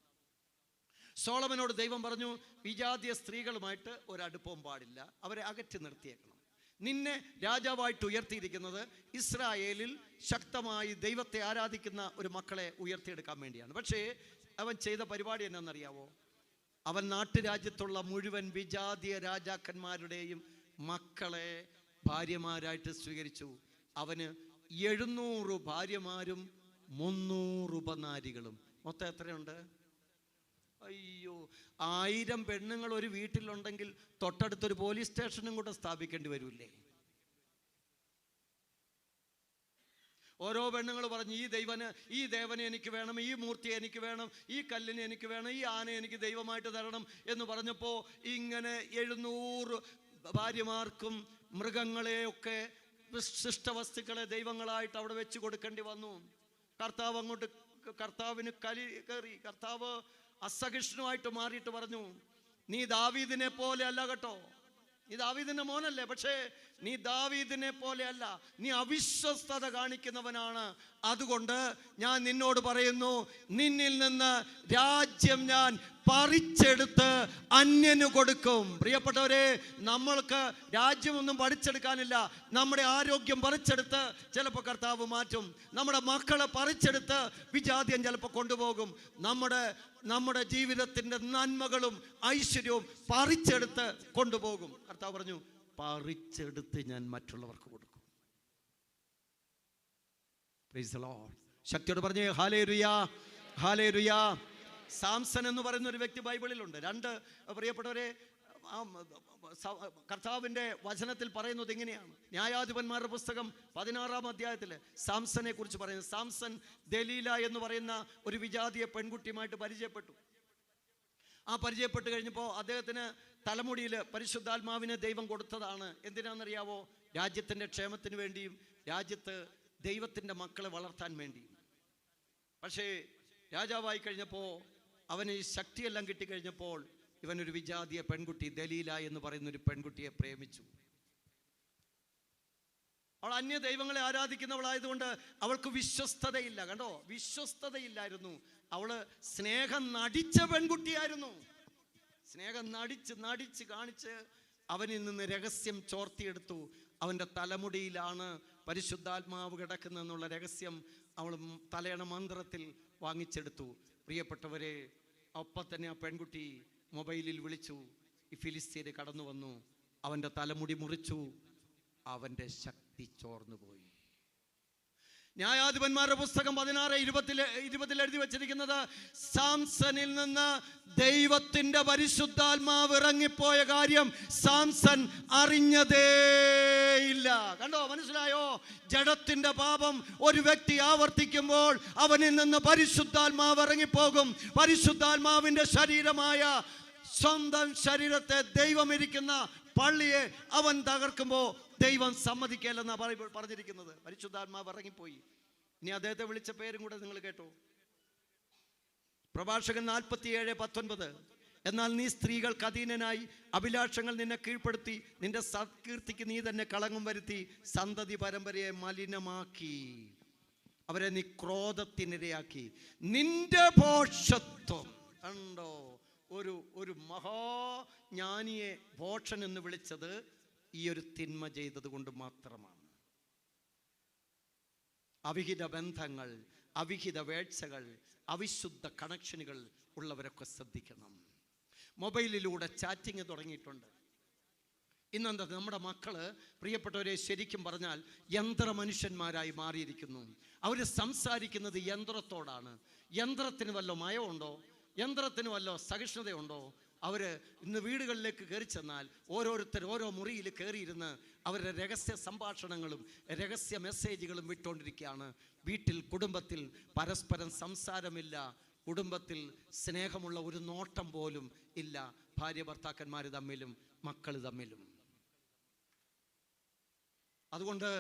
സോളമനോട് ദൈവം പറഞ്ഞു, വിജാതീയ സ്ത്രീകളുമായിട്ട് ഒരടുപ്പവും പാടില്ല, അവരെ അകറ്റി നിർത്തിയേക്കണം. നിന്നെ രാജാവായിട്ട് ഉയർത്തിയിരിക്കുന്നത് ഇസ്രായേലിൽ ശക്തമായി ദൈവത്തെ ആരാധിക്കുന്ന ഒരു മക്കളെ ഉയർത്തിയെടുക്കാൻ വേണ്ടിയാണ്. പക്ഷേ അവൻ ചെയ്ത പരിപാടി എന്നാണെന്നറിയാവോ? അവൻ നാട്ടുരാജ്യത്തുള്ള മുഴുവൻ വിജാതീയ രാജാക്കന്മാരുടെയും മക്കളെ ഭാര്യമാരായിട്ട് സ്വീകരിച്ചു. അവന് 700 ഭാര്യമാരും 300 ഉപനാരികളും. മൊത്തം എത്രയുണ്ട്? അയ്യോ, 1000 പെണ്ണുങ്ങൾ ഒരു വീട്ടിലുണ്ടെങ്കിൽ തൊട്ടടുത്തൊരു പോലീസ് സ്റ്റേഷനും കൂടെ സ്ഥാപിക്കേണ്ടി വരൂല്ലേ? ഓരോ പെണ്ണുങ്ങൾ പറഞ്ഞു, ഈ ദേവനെ എനിക്ക് വേണം, ഈ മൂർത്തിയെ എനിക്ക് വേണം, ഈ കല്ലിനെ എനിക്ക് വേണം, ഈ ആനയെ എനിക്ക് ദൈവമായിട്ട് തരണം എന്ന് പറഞ്ഞപ്പോൾ ഇങ്ങനെ 700 ഭാര്യമാർക്കും മൃഗങ്ങളെയൊക്കെ സൃഷ്ടവസ്തുക്കളെ ദൈവങ്ങളായിട്ട് അവിടെ വെച്ച് കൊടുക്കേണ്ടി വന്നു. കർത്താവിന് കലി കയറി. കർത്താവ് അസഹിഷ്ണുവായിട്ട് മാറിയിട്ട് പറഞ്ഞു, നീ ദാവീദിനെ പോലെ അല്ല കേട്ടോ, നീ ദാവീദിന്റെ മോനല്ലേ, പക്ഷേ നീ ദാവീദിനെ പോലെ അല്ല, നീ അവിശ്വസ്തത കാണിക്കുന്നവനാണ്. അതുകൊണ്ട് ഞാൻ നിന്നോട് പറയുന്നു, നിന്നിൽ നിന്ന് രാജ്യം ഞാൻ പറിച്ചെടുത്ത് അന്യന് കൊടുക്കും. പ്രിയപ്പെട്ടവരെ, നമ്മൾക്ക് രാജ്യമൊന്നും പറിച്ചെടുക്കാനില്ല. നമ്മുടെ ആരോഗ്യം പറിച്ചെടുത്ത് ചിലപ്പോൾ കർത്താവ് മാറ്റും. നമ്മുടെ മക്കളെ പറിച്ചെടുത്ത് വിജാതിയം ചിലപ്പോൾ കൊണ്ടുപോകും. നമ്മുടെ ജീവിതത്തിൻ്റെ നന്മകളും ഐശ്വര്യവും പറിച്ചെടുത്ത് കൊണ്ടുപോകും. കർത്താവ് പറഞ്ഞു, പറിച്ചെടുത്ത് ഞാൻ മറ്റുള്ളവർക്ക് കൊടുക്കും. Praise the Lord. ശക്തിയോട് പറഞ്ഞേ ഹല്ലേലൂയ, ഹല്ലേലൂയ. സാംസൺ എന്ന് പറയുന്ന ഒരു വ്യക്തി ബൈബിളിലുണ്ട്. 2 പ്രിയപ്പെട്ടവരെ, കർത്താവിൻ്റെ വചനത്തിൽ പറയുന്നത് ഇങ്ങനെയാണ്. ന്യായാധിപന്മാരുടെ പുസ്തകം 16-ാം അധ്യായത്തിൽ സാംസനെ കുറിച്ച് പറയുന്നത്. സാംസൺ ദലീല എന്ന് പറയുന്ന ഒരു വിജാതീയ പെൺകുട്ടിയുമായിട്ട് പരിചയപ്പെട്ടു. ആ പരിചയപ്പെട്ട് കഴിഞ്ഞപ്പോൾ അദ്ദേഹത്തിന് തലമുടിയിൽ പരിശുദ്ധാത്മാവിനെ ദൈവം കൊടുത്തതാണ്. എന്തിനാണെന്നറിയാവോ? രാജ്യത്തിൻ്റെ ക്ഷേമത്തിന് വേണ്ടിയും രാജ്യത്ത് ദൈവത്തിൻ്റെ മക്കളെ വളർത്താൻ വേണ്ടിയും. പക്ഷേ രാജാവായി കഴിഞ്ഞപ്പോൾ, അവന് ഈ ശക്തിയെല്ലാം കിട്ടിക്കഴിഞ്ഞപ്പോൾ, ഇവനൊരു വിജാതീയ പെൺകുട്ടി ദലീല എന്ന് പറയുന്ന ഒരു പെൺകുട്ടിയെ പ്രേമിച്ചു. അവൾ അന്യ ദൈവങ്ങളെ ആരാധിക്കുന്നവളായതുകൊണ്ട് അവൾക്ക് വിശ്വസ്തതയില്ല. കണ്ടോ, വിശ്വസ്തതയില്ലായിരുന്നു. അവള് സ്നേഹം നടിച്ച പെൺകുട്ടിയായിരുന്നു. സ്നേഹം നടിച്ച് കാണിച്ച് അവനിൽ നിന്ന് രഹസ്യം ചോർത്തിയെടുത്തു. അവൻ്റെ തലമുടിയിലാണ് പരിശുദ്ധാത്മാവ് കിടക്കുന്നതെന്നുള്ള രഹസ്യം അവൾ തലയണ മന്ത്രത്തിൽ വാങ്ങിച്ചെടുത്തു. പ്രിയപ്പെട്ടവരെ, ഒപ്പം തന്നെ ആ പെൺകുട്ടി മൊബൈലിൽ വിളിച്ചു, ഈ ഫിലിസ്തീന് കടന്നു വന്നു, അവൻ്റെ തലമുടി മുറിച്ചു, അവൻ്റെ ശക്തി ചോർന്നുപോയി. ന്യായാധിപന്മാരുടെ പുസ്തകം 16:20 എഴുതി വച്ചിരിക്കുന്നത്, സാംസണിൽ നിന്ന് ദൈവത്തിന്റെ പരിശുദ്ധാത്മാവ് ഇറങ്ങിപ്പോയ കാര്യം സാംസൺ അറിഞ്ഞതേയില്ല. കണ്ടോ, മനസ്സിലായോ? ജഡത്തിന്റെ പാപം ഒരു വ്യക്തി ആവർത്തിക്കുമ്പോൾ അവനിൽ നിന്ന് പരിശുദ്ധാത്മാവ് ഇറങ്ങിപ്പോകും. പരിശുദ്ധാത്മാവിന്റെ ശരീരമായ സ്വന്തം ശരീരത്തെ ദൈവം ഇരിക്കുന്ന പള്ളിയെ അവൻ തകർക്കുമ്പോൾ ദൈവം സമ്മതിക്കല്ലെന്നാണ് പറഞ്ഞിരിക്കുന്നത്. പരിശുദ്ധാത്മാവ് ഇറങ്ങിപ്പോയി. ഇനി അദ്ദേഹത്തെ വിളിച്ച പേരും കൂടെ നിങ്ങൾ കേട്ടോ. പ്രഭാഷകൻ 47:19. എന്നാൽ നീ സ്ത്രീകൾക്ക് അധീനനായി അഭിലാഷങ്ങൾ നിന്നെ കീഴ്പ്പെടുത്തി, നിന്റെ സത്കീർത്തിക്ക് നീ തന്നെ കളങ്കം വരുത്തി, സന്തതി പരമ്പരയെ മലിനമാക്കി, അവരെ നീ ക്രോധത്തിനിരയാക്കി. നിന്റെ ഭോഷത്വം കണ്ടോ. ഒരു മഹാജ്ഞാനിയെ ഭോഷൻ എന്ന് വിളിച്ചത് ഈ ഒരു തിന്മ ചെയ്തത് കൊണ്ട് മാത്രമാണ്. അവിഹിത ബന്ധങ്ങൾ, അവിഹിത വേഴ്ചകൾ, അവിശുദ്ധ കണക്ഷനുകൾ ഉള്ളവരൊക്കെ ശ്രദ്ധിക്കണം. മൊബൈലിലൂടെ ചാറ്റിങ് തുടങ്ങിയിട്ടുണ്ട്. ഇന്നെന്താ, നമ്മുടെ മക്കള്, പ്രിയപ്പെട്ടവരെ, ശരിക്കും പറഞ്ഞാൽ യന്ത്രമനുഷ്യന്മാരായി മാറിയിരിക്കുന്നു. അവർ സംസാരിക്കുന്നത് യന്ത്രത്തോടാണ്. യന്ത്രത്തിന് വല്ല മയമുണ്ടോ? യന്ത്രത്തിന് വല്ല സഹിഷ്ണുതയുണ്ടോ? അവർ ഇന്ന് വീടുകളിലേക്ക് കയറി ചെന്നാൽ ഓരോരുത്തർ ഓരോ മുറിയിൽ കയറിയിരുന്ന് അവരുടെ രഹസ്യ സംഭാഷണങ്ങളും രഹസ്യ മെസ്സേജുകളും വിട്ടുകൊണ്ടിരിക്കുകയാണ്. വീട്ടിൽ, കുടുംബത്തിൽ പരസ്പരം സംസാരമില്ല. കുടുംബത്തിൽ സ്നേഹമുള്ള ഒരു നോട്ടം പോലും ഇല്ല. ഭാര്യ ഭർത്താക്കന്മാർ തമ്മിലും മക്കൾ തമ്മിലും. അതുകൊണ്ട്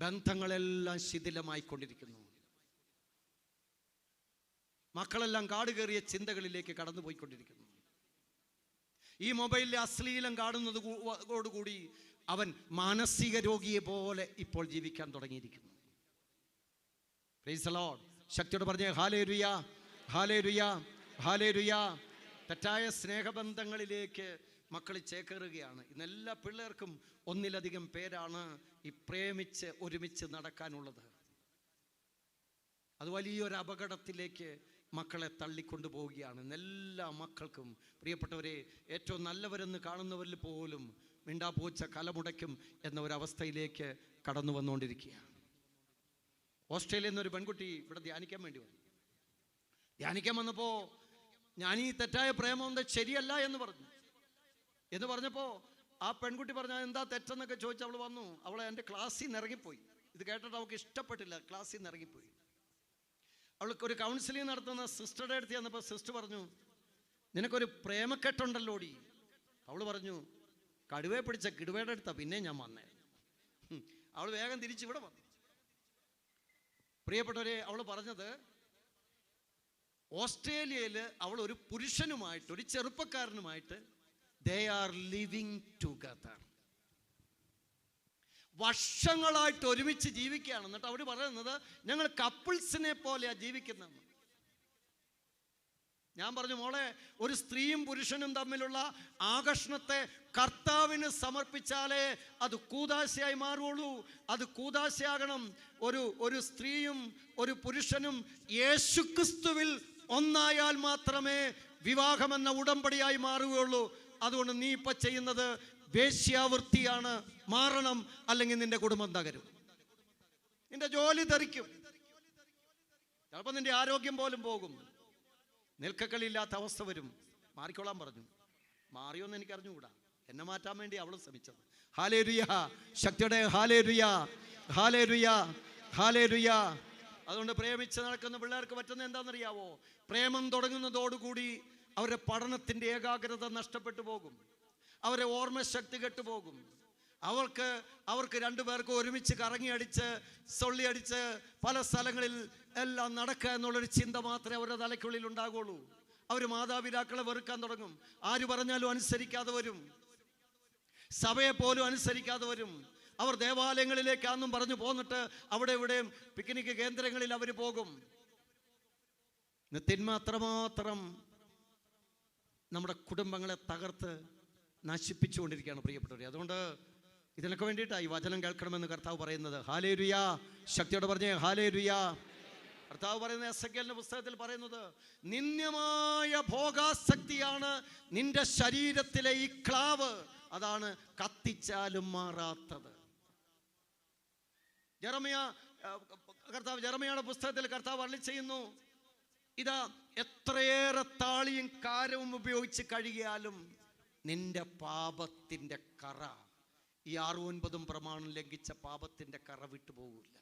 ബന്ധങ്ങളെല്ലാം ശിഥിലമായിക്കൊണ്ടിരിക്കുന്നു. മക്കളെല്ലാം കാട് കയറിയ ചിന്തകളിലേക്ക് കടന്നു പോയിക്കൊണ്ടിരിക്കുന്നു. ഈ മൊബൈലിലെ അശ്ലീലം കാണുന്നതോടുകൂടി അവൻ മാനസിക രോഗിയെ പോലെ ഇപ്പോൾ ജീവിക്കാൻ തുടങ്ങിയിരിക്കുന്നു. Praise the Lord. ശക്തിയോട് പറഞ്ഞേ ഹല്ലേലൂയ, ഹല്ലേലൂയ, ഹല്ലേലൂയ. തെറ്റായ സ്നേഹബന്ധങ്ങളിലേക്ക് മക്കൾ ചേക്കേറുകയാണ്. ഇന്ന് എല്ലാ പിള്ളേർക്കും ഒന്നിലധികം പേരാണ് ഈ പ്രേമിച്ച് ഒരുമിച്ച് നടക്കാനുള്ളത്. അത് വലിയൊരു അപകടത്തിലേക്ക് മക്കളെ തള്ളിക്കൊണ്ടു പോവുകയാണ്. എല്ലാ മക്കൾക്കും, പ്രിയപ്പെട്ടവരെ, ഏറ്റവും നല്ലവരെന്ന് കാണുന്നവരിൽ പോലും മിണ്ടാപ്പൂച്ച കലമുടയ്ക്കും എന്ന ഒരവസ്ഥയിലേക്ക് കടന്നു വന്നുകൊണ്ടിരിക്കുകയാണ്. ഓസ്ട്രേലിയയിൽ നിന്നൊരു പെൺകുട്ടി ഇവിടെ ധ്യാനിക്കാൻ വേണ്ടി വന്നു. ധ്യാനിക്കാൻ വന്നപ്പോൾ ഞാൻ ഈ തെറ്റായ പ്രേമം ശരിയല്ല എന്ന് പറഞ്ഞപ്പോൾ ആ പെൺകുട്ടി പറഞ്ഞാൽ എന്താ തെറ്റെന്നൊക്കെ ചോദിച്ച് അവൾ വന്നു. അവളെ എൻ്റെ ക്ലാസ്സിൽ നിന്ന് ഇറങ്ങിപ്പോയി. ഇത് കേട്ടിട്ട് അവൾക്ക് ഇഷ്ടപ്പെട്ടില്ല. ക്ലാസ്സിൽ നിന്ന് ഇറങ്ങിപ്പോയി. അവൾക്ക് ഒരു കൗൺസിലിംഗ് നടത്തുന്ന സിസ്റ്ററുടെ അടുത്ത് ചെന്നപ്പോൾ സിസ്റ്റർ പറഞ്ഞു, നിനക്കൊരു പ്രേമക്കെട്ടുണ്ടല്ലോടി. അവൾ പറഞ്ഞു, കടുവയെ പിടിച്ച കിടുവയുടെ അടുത്താ പിന്നെ ഞാൻ വന്നേ. അവൾ വേഗം തിരിച്ചിവിടെ വന്നു. പ്രിയപ്പെട്ടവരെ, അവൾ പറഞ്ഞത് ഓസ്ട്രേലിയയിൽ അവൾ ഒരു പുരുഷനുമായിട്ട്, ഒരു ചെറുപ്പക്കാരനുമായിട്ട് they are living together. വർഷങ്ങളായിട്ട് ഒരുമിച്ച് ജീവിക്കുകയാണ്. എന്നിട്ട് അവർ പറയുന്നത് ഞങ്ങൾ കപ്പിൾസിനെ പോലെയാ ജീവിക്കുന്നത്. ഞാൻ പറഞ്ഞു, മോളെ, ഒരു സ്ത്രീയും പുരുഷനും തമ്മിലുള്ള ആകർഷണത്തെ കർത്താവിന് സമർപ്പിച്ചാലേ അത് കൂദാശയായി മാറുള്ളൂ. അത് കൂദാശയാകണം. ഒരു സ്ത്രീയും ഒരു പുരുഷനും യേശുക്രിസ്തുവിൽ ഒന്നായാൽ മാത്രമേ വിവാഹമെന്ന ഉടമ്പടിയായി മാറുകയുള്ളൂ. അതുകൊണ്ട് നീ ഇപ്പൊ ചെയ്യുന്നത് വേശ്യാവൃത്തിയാണ്. മാറണം, അല്ലെങ്കിൽ നിന്റെ കുടുംബം തകരും, നിന്റെ ജോലി തെറിക്കും, ചിലപ്പോൾ നിന്റെ ആരോഗ്യം പോലും പോകും, നിൽക്കക്കളിയില്ലാത്ത അവസ്ഥ വരും. മാറിക്കോളാൻ പറഞ്ഞു. മാറിയോന്ന് എനിക്ക് അറിഞ്ഞുകൂടാ. എന്നെ മാറ്റാൻ വേണ്ടി അവൾ ശ്രമിച്ചത്. ഹല്ലേലൂയ, ശക്തിയുടെ ഹല്ലേലൂയ, ഹല്ലേലൂയ, ഹല്ലേലൂയ. അതുകൊണ്ട് പ്രേമിച്ച് നടക്കുന്ന പിള്ളേർക്ക് പറ്റുന്ന എന്താണെന്നറിയാവോ? പ്രേമം തുടങ്ങുന്നതോടുകൂടി അവരുടെ പഠനത്തിൻ്റെ ഏകാഗ്രത നഷ്ടപ്പെട്ടു പോകും. അവരെ ഓർമ്മശക്തി കെട്ടുപോകും. അവർക്ക് രണ്ടുപേർക്ക് ഒരുമിച്ച് കറങ്ങി അടിച്ച് സൊള്ളി അടിച്ച് പല സ്ഥലങ്ങളിൽ എല്ലാം നടക്കുക എന്നുള്ളൊരു ചിന്ത മാത്രമേ അവരുടെ തലയ്ക്കുള്ളിൽ ഉണ്ടാകുള്ളൂ. അവർ മാതാപിതാക്കളെ വെറുക്കാൻ തുടങ്ങും. ആര് പറഞ്ഞാലും അനുസരിക്കാതെ വരും. സഭയെ പോലും അനുസരിക്കാതെ വരും. അവർ ദേവാലയങ്ങളിലേക്കാന്നും പറഞ്ഞു പോന്നിട്ട് അവിടെ ഇവിടെയും പിക്നിക് കേന്ദ്രങ്ങളിൽ അവർ പോകും. തിന്മ അത്രമാത്രം നമ്മുടെ കുടുംബങ്ങളെ തകർത്ത് നശിപ്പിച്ചുകൊണ്ടിരിക്കുകയാണ് പ്രിയപ്പെട്ടവരെ. അതുകൊണ്ട് ഇതിനൊക്കെ വേണ്ടിയിട്ടാണ് ഈ വചനം കേൾക്കണമെന്ന് കർത്താവ് പറയുന്നത്. ഹല്ലേലൂയ, ശക്തിയോടെ പറഞ്ഞേ ഹല്ലേലൂയ. കർത്താവ് പറയുന്ന എസെക്കിയേലിന്റെ പുസ്തകത്തിൽ പറയുന്നത്, നിന്ദ്യമായ ഭോഗാസക്തിയാണ് നിന്റെ ശരീരത്തിലെ ഈ ക്ലാവ്, അതാണ് കത്തിച്ചാലും മാറാത്തത്. ജെറമ്യായുടെ പുസ്തകത്തിൽ കർത്താവ് അരുളി ചെയ്യുന്നു, ഇതാ എത്രയേറെ താളിയും കാരവും ഉപയോഗിച്ച് കഴുകിയാലും നിന്റെ പാപത്തിൻ്റെ കറ, ഈ 6-9 പ്രമാണം ലംഘിച്ച പാപത്തിൻ്റെ കറ വിട്ടുപോകില്ല.